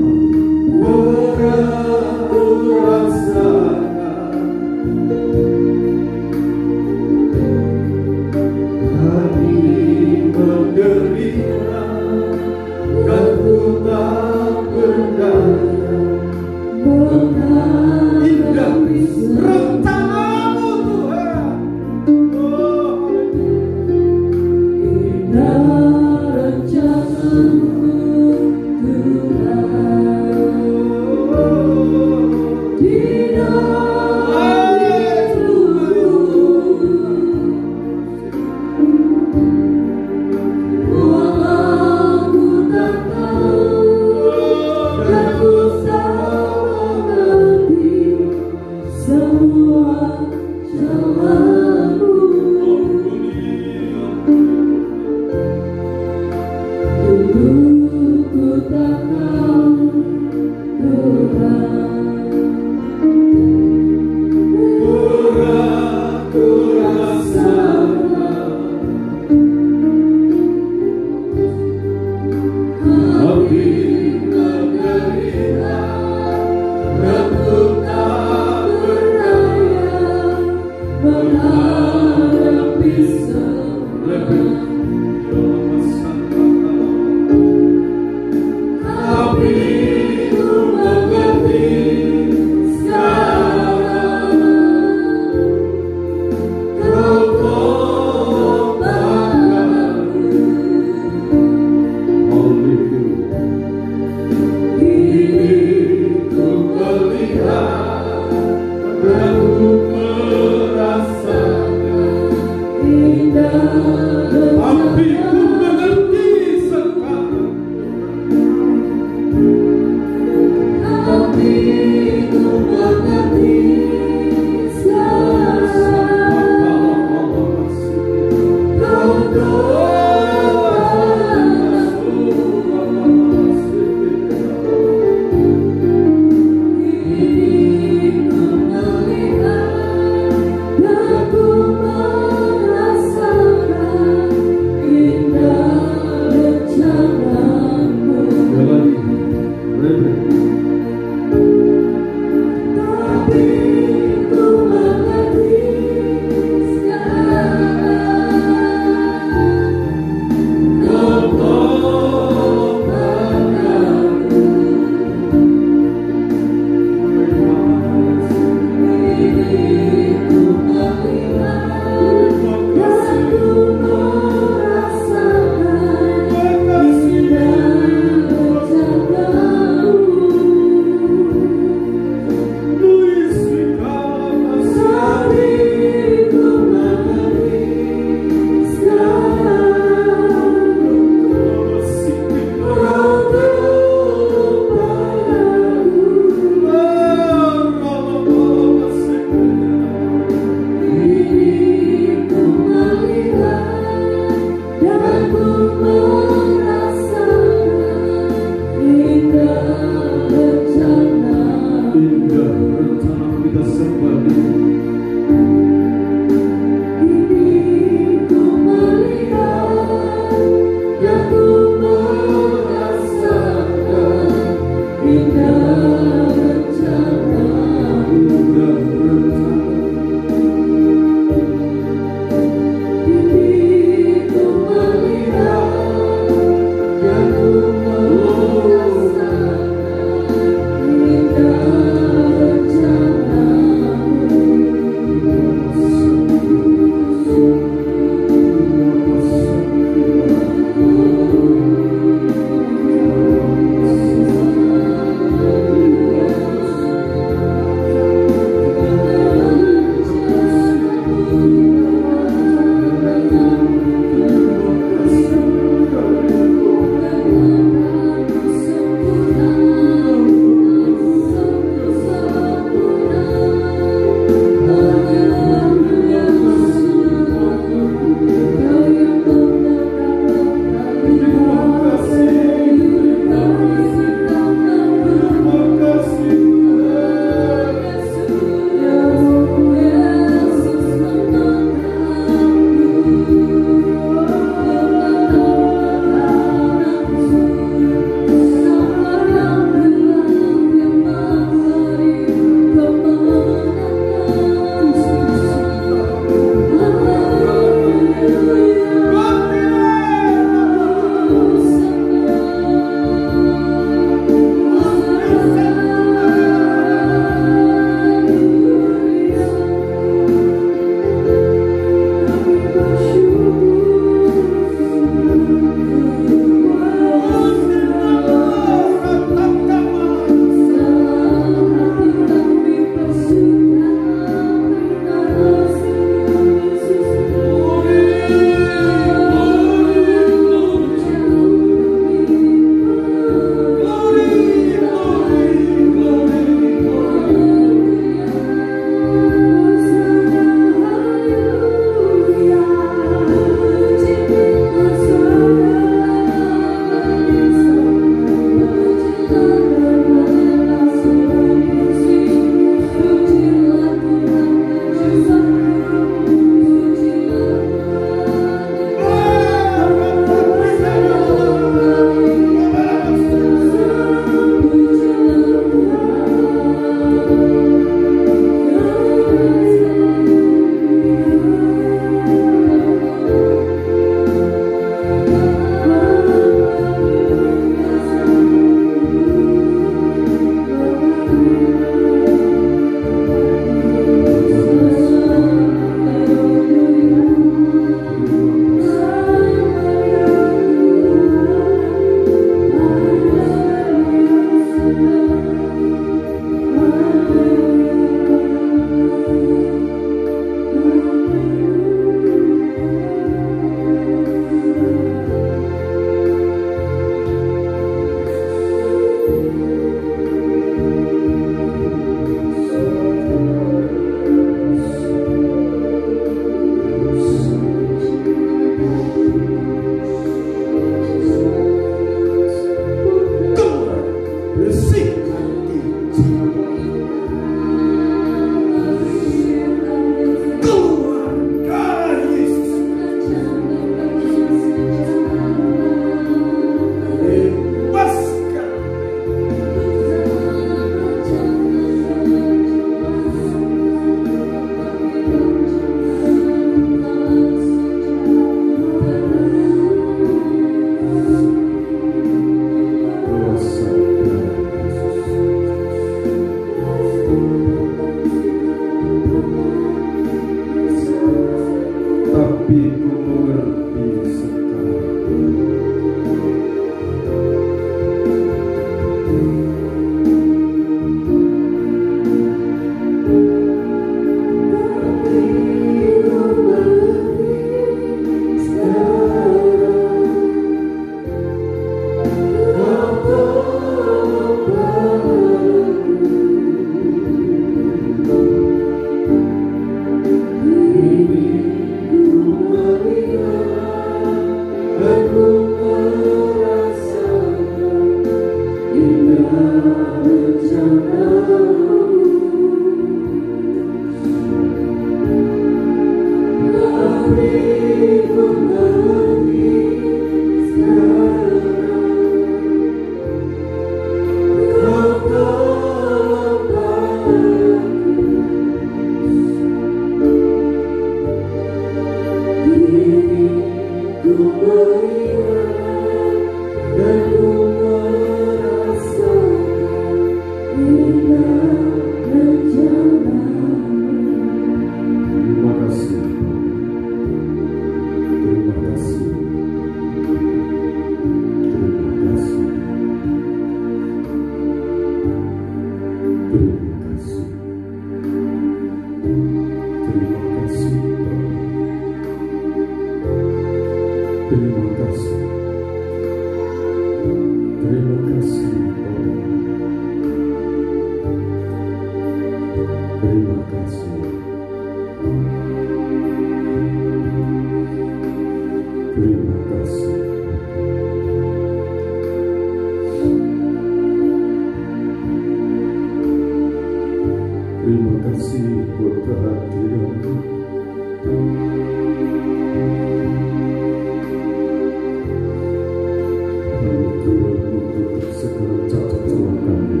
menutup segala cacat celah kami,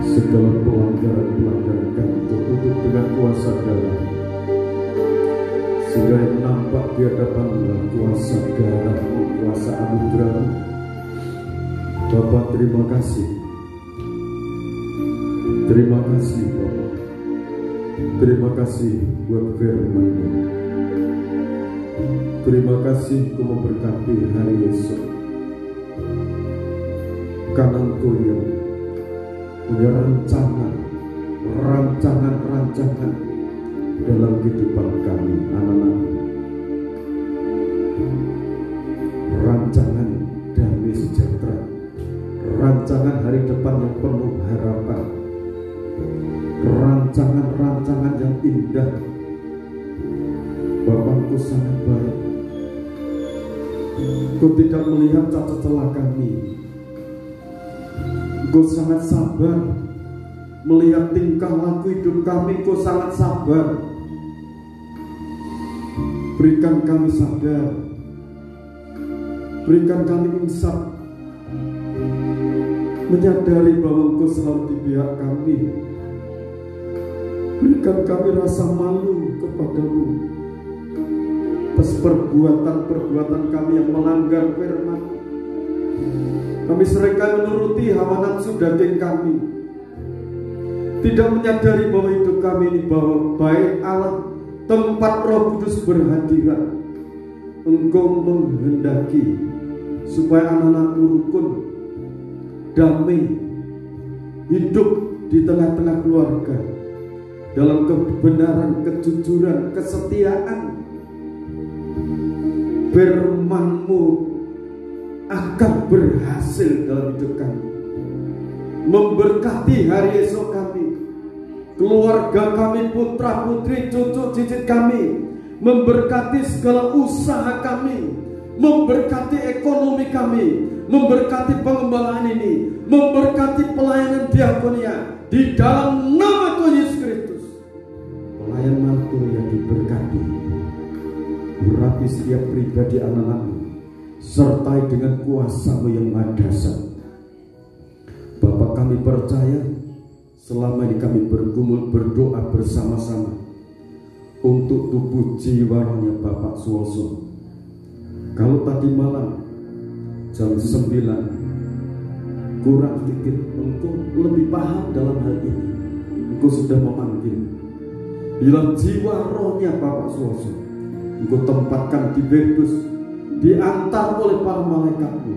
segala pelanggaran kami tertutup dengan kuasa darah, sehingga yang nampak di hadapan kuasa darah, kuasa anugerah. Bapa, terima kasih. Terima kasih Bapa. Terima kasih buat firman-Mu. Terima kasih Kau memberkati hari esok, karena Engkau yang punya rancangan dalam kehidupan kami, anak-anak. Rancangan damai sejahtera, rancangan hari depan yang penuh harapan, rancangan yang indah. Bapakku sangat baik. Kau tidak melihat cacat celah kami. Kau sangat sabar melihat tingkah laku hidup kami. Kau sangat sabar. Berikan kami sadar, berikan kami insaf, menyadari bahwa Engkau selalu di pihak kami. Berikan kami rasa malu kepadamu atas perbuatan kami yang melanggar firman. Kami seringkali menuruti hawa nafsu daging kami, tidak menyadari bahwa hidup kami ini bahwa baik Allah, tempat Roh Kudus berhadirat. Engkau menghendaki supaya anak-anakmu rukun, damai, hidup di tengah-tengah keluarga dalam kebenaran, kejujuran, kesetiaan. Firman-Mu akan berhasil dalam hidup kami, memberkati hari esok kami, keluarga kami, putra putri, cucu cicit kami, memberkati segala usaha kami, memberkati ekonomi kami, memberkati pengembalaan ini, memberkati pelayanan diakonia di dalam nama Tuhan Yesus Kristus. Pelayan mantu yang diberkati, urapi setiap pribadi anak-anak-Mu, sertai dengan kuasa-Mu yang maha dahsyat. Bapa, kami percaya selama ini kami bergumul berdoa bersama-sama untuk tubuh jiwa rohnya Bapak Suwoso. Kalau tadi malam jam 9 kurang sedikit Engkau lebih paham dalam hal ini, Engkau sudah memanggil. Bila jiwa rohnya Bapak Suwoso Engkau tempatkan di Bebus, diantar oleh para malaikat-Mu,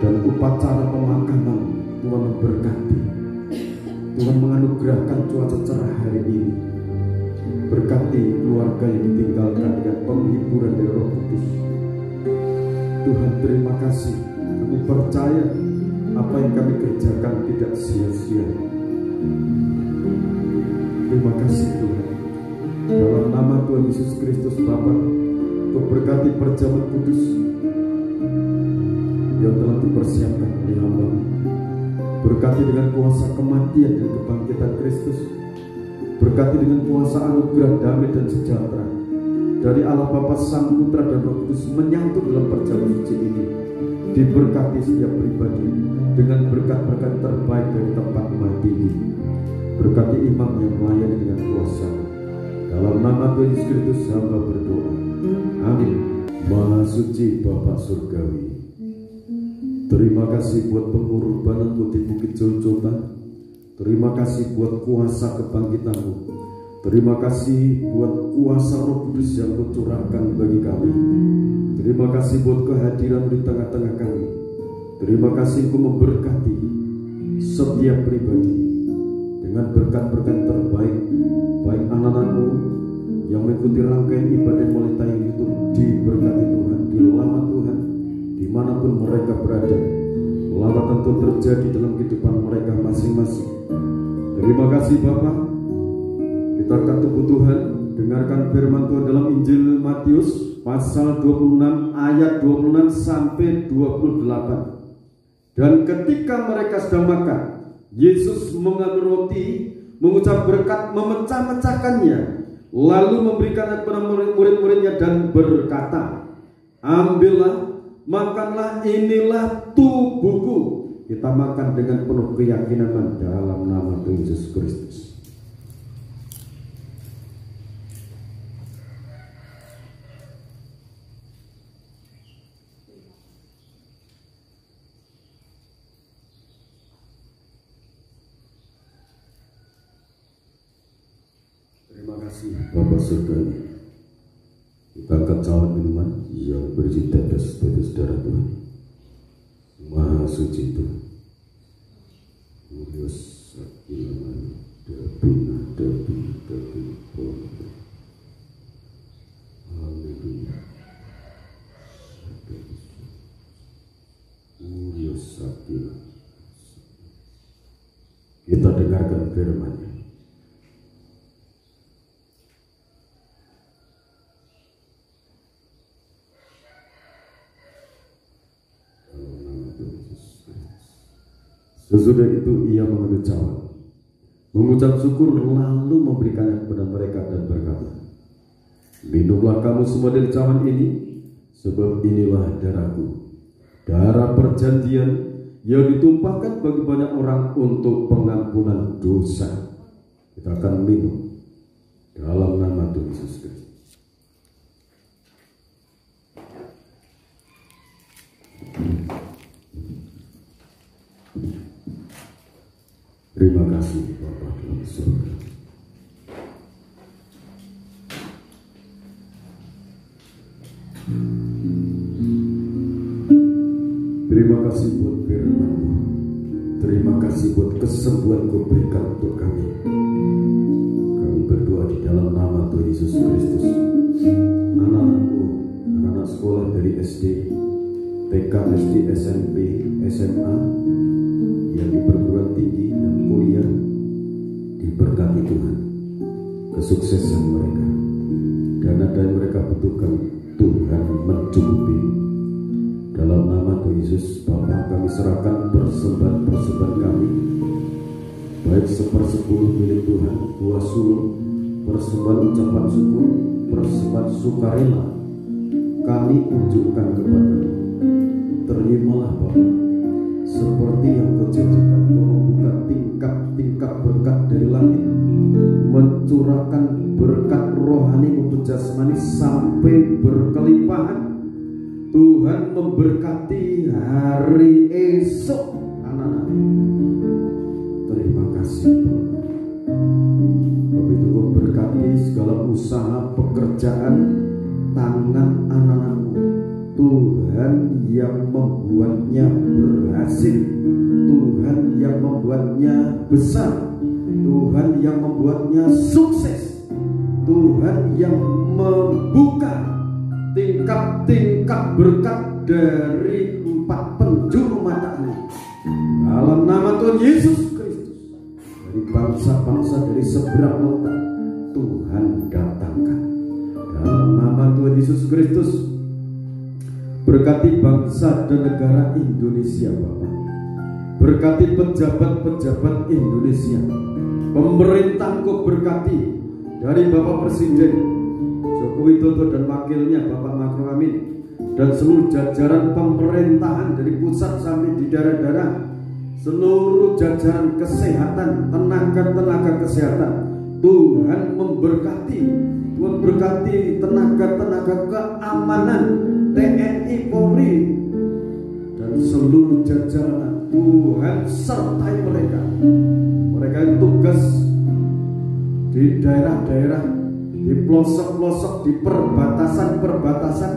dan upacara pemakaman Tuhan memberkati. Tuhan menganugerahkan cuaca cerah hari ini. Berkati keluarga yang ditinggalkan dengan penghiburan dari Roh Kudus. Tuhan, terima kasih. Kami percaya apa yang kami kerjakan tidak sia-sia. Terima kasih Tuhan. Dalam nama Tuhan Yesus Kristus Bapa, Kau berkati perjamuan kudus yang telah dipersiapkan oleh hamba-Mu. Berkati dengan kuasa kematian dan kebangkitan Kristus. Berkati dengan kuasa anugerah damai dan sejahtera dari Allah Bapa, Sang Putra dan Roh Kudus menyatu dalam perjamuan suci ini. Diberkati setiap pribadi dengan berkat-berkat terbaik dari tempat mati ini. Berkati imam yang melayani dengan kuasa. Dalam nama Tuhan Yesus Kristus hamba berdoa. Amin. Maha suci Bapa Surgawi, terima kasih buat pengorbanan-Mu di Bukit Juljotan. Terima kasih buat kuasa kebangkitan-Mu. Terima kasih buat kuasa Roh Kudus yang Kau curahkan bagi kami. Terima kasih buat kehadiran di tengah-tengah kami. Terima kasih Kau memberkati setiap pribadi dengan berkat-berkat terbaik, baik anak-anak-Mu yang mengikuti rangkaian ibadah mulai tayang itu. Diberkati Tuhan, dilawat Tuhan dimanapun mereka berada. Lawatan Tuhan terjadi dalam kehidupan mereka masing-masing. Terima kasih Bapa. Kita angkat tubuh Tuhan, dengarkan firman Tuhan dalam Injil Matius pasal 26 ayat 26 sampai 28. Dan ketika mereka sedang makan, Yesus mengambil roti, mengucap berkat, memecah-mecahkannya, lalu memberikan kepada murid-muridnya dan berkata, ambillah, makanlah, inilah tubuhku. Kita makan dengan penuh keyakinan dalam nama Tuhan Yesus Kristus. Terima kasih Bapak Saudara. Kita angkat cawan minuman yang berisi tetes-tetes darah Tuhan. Maha suci Tuhan. Mulia sakilaman debi. Haleluya. Mulia sakilaman. Kita dengarkan firman-Nya. Sesudah itu ia mengambil cawan, mengucap syukur, lalu memberikannya kepada mereka dan berkata, minumlah kamu semua dari cawan ini, sebab inilah darahku, darah perjanjian yang ditumpahkan bagi banyak orang untuk pengampunan dosa. Kita akan minum dalam nama Tuhan Yesus Kristus. Terima kasih Bapa dalam surga. Terima kasih buat firman-Mu. Terima kasih buat kesembuhan Kau berikan untuk kami. Kami berdoa di dalam nama Tuhan Yesus Kristus. Anak-anak-Mu, anak-anak sekolah dari SD, TK, SD, SMP, SMA, yang di perguruan tinggi dan kuliah, diberkati Tuhan, kesuksesan mereka, dan ada yang mereka butuhkan Tuhan mencukupi. Dalam nama Tuhan Yesus, Bapa, kami serahkan persembahan kami, baik 1/10 milik Tuhan, 2/10 persembahan ucapan syukur, persembahan sukarela, kami unjukkan kepada-Mu. Terimalah Bapa, seperti yang Kau janjikan, Kau membuka tingkap-tingkap berkat dari langit, mencurahkan berkat rohani maupun jasmani sampai berkelimpahan. Tuhan memberkati hari esok anak-anak. Terima kasih Bapak. Bapak itu Kau berkati segala usaha pekerjaan tangan anak-anak-Mu. Tuhan yang membuatnya berhasil, Tuhan yang membuatnya besar, Tuhan yang membuatnya sukses, Tuhan yang membuka tingkap-tingkap berkat dari 4 penjuru matanya. Dalam nama Tuhan Yesus Kristus, dari bangsa-bangsa, dari seberang lautan, Tuhan datangkan. Dalam nama Tuhan Yesus Kristus, berkati bangsa dan negara Indonesia Bapak. Berkati pejabat-pejabat Indonesia. Pemerintah Kau berkati, dari Bapak Presiden Joko Widodo dan wakilnya Bapak Makro Amin, dan seluruh jajaran pemerintahan dari pusat sampai di daerah-daerah, seluruh jajaran kesehatan, tenaga-tenaga kesehatan. Tuhan memberkati, Tuhan berkati tenaga-tenaga keamanan, TNI, Polri, dan seluruh jajaran. Tuhan sertai mereka. Mereka yang tugas di daerah-daerah, di pelosok-pelosok, di perbatasan-perbatasan.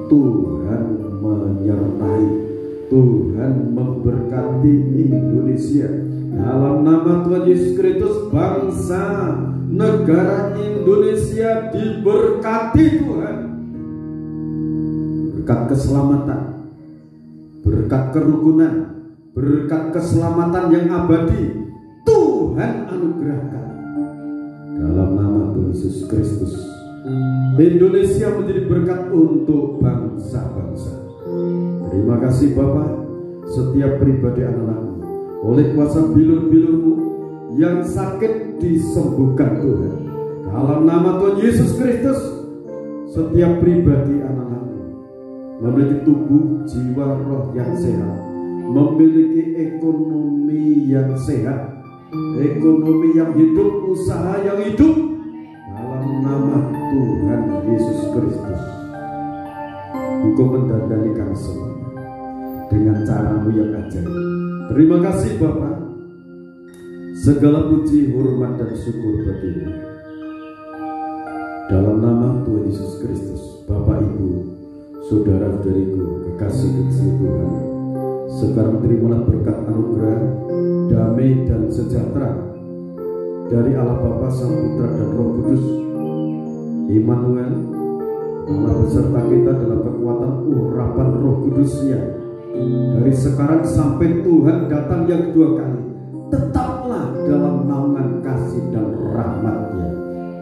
Tuhan menyertai, Tuhan memberkati Indonesia. Dalam nama Tuhan Yesus Kristus, bangsa negara Indonesia diberkati Tuhan. Berkat keselamatan, berkat kerukunan, berkat keselamatan yang abadi, Tuhan anugerahkan. Dalam nama Tuhan Yesus Kristus, Indonesia menjadi berkat untuk bangsa-bangsa. Terima kasih Bapak, setiap pribadi anak-anak-Mu, oleh kuasa bilur-bilur-Mu yang sakit disembuhkan Tuhan. Dalam nama Tuhan Yesus Kristus, setiap pribadi anak-anak-Mu memiliki tubuh, jiwa, roh yang sehat, memiliki ekonomi yang sehat, ekonomi yang hidup, usaha yang hidup, dalam nama Tuhan Yesus Kristus. Engkau mendandani kami semua dengan caramu yang ajaib. Terima kasih Bapa. Segala puji, hormat, dan syukur bagimu. Dalam nama Tuhan Yesus Kristus, Bapak, Ibu, saudara-saudariku, kekasih Tuhan, sekarang terimalah berkat anugerah, damai dan sejahtera dari Allah Bapa, Sang Putra, dan Roh Kudus, Immanuel, Allah beserta kita dalam kekuatan urapan Roh Kudus-Nya. Dari sekarang sampai Tuhan datang yang kedua kali, tetaplah dalam naungan kasih dan rahmat-Nya.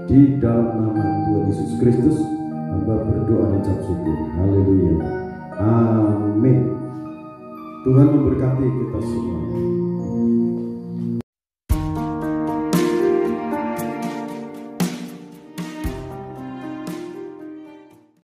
Di dalam nama Tuhan Yesus Kristus, hamba berdoa dan ucap syukur. Haleluya. Amin. Tuhan memberkati kita semua.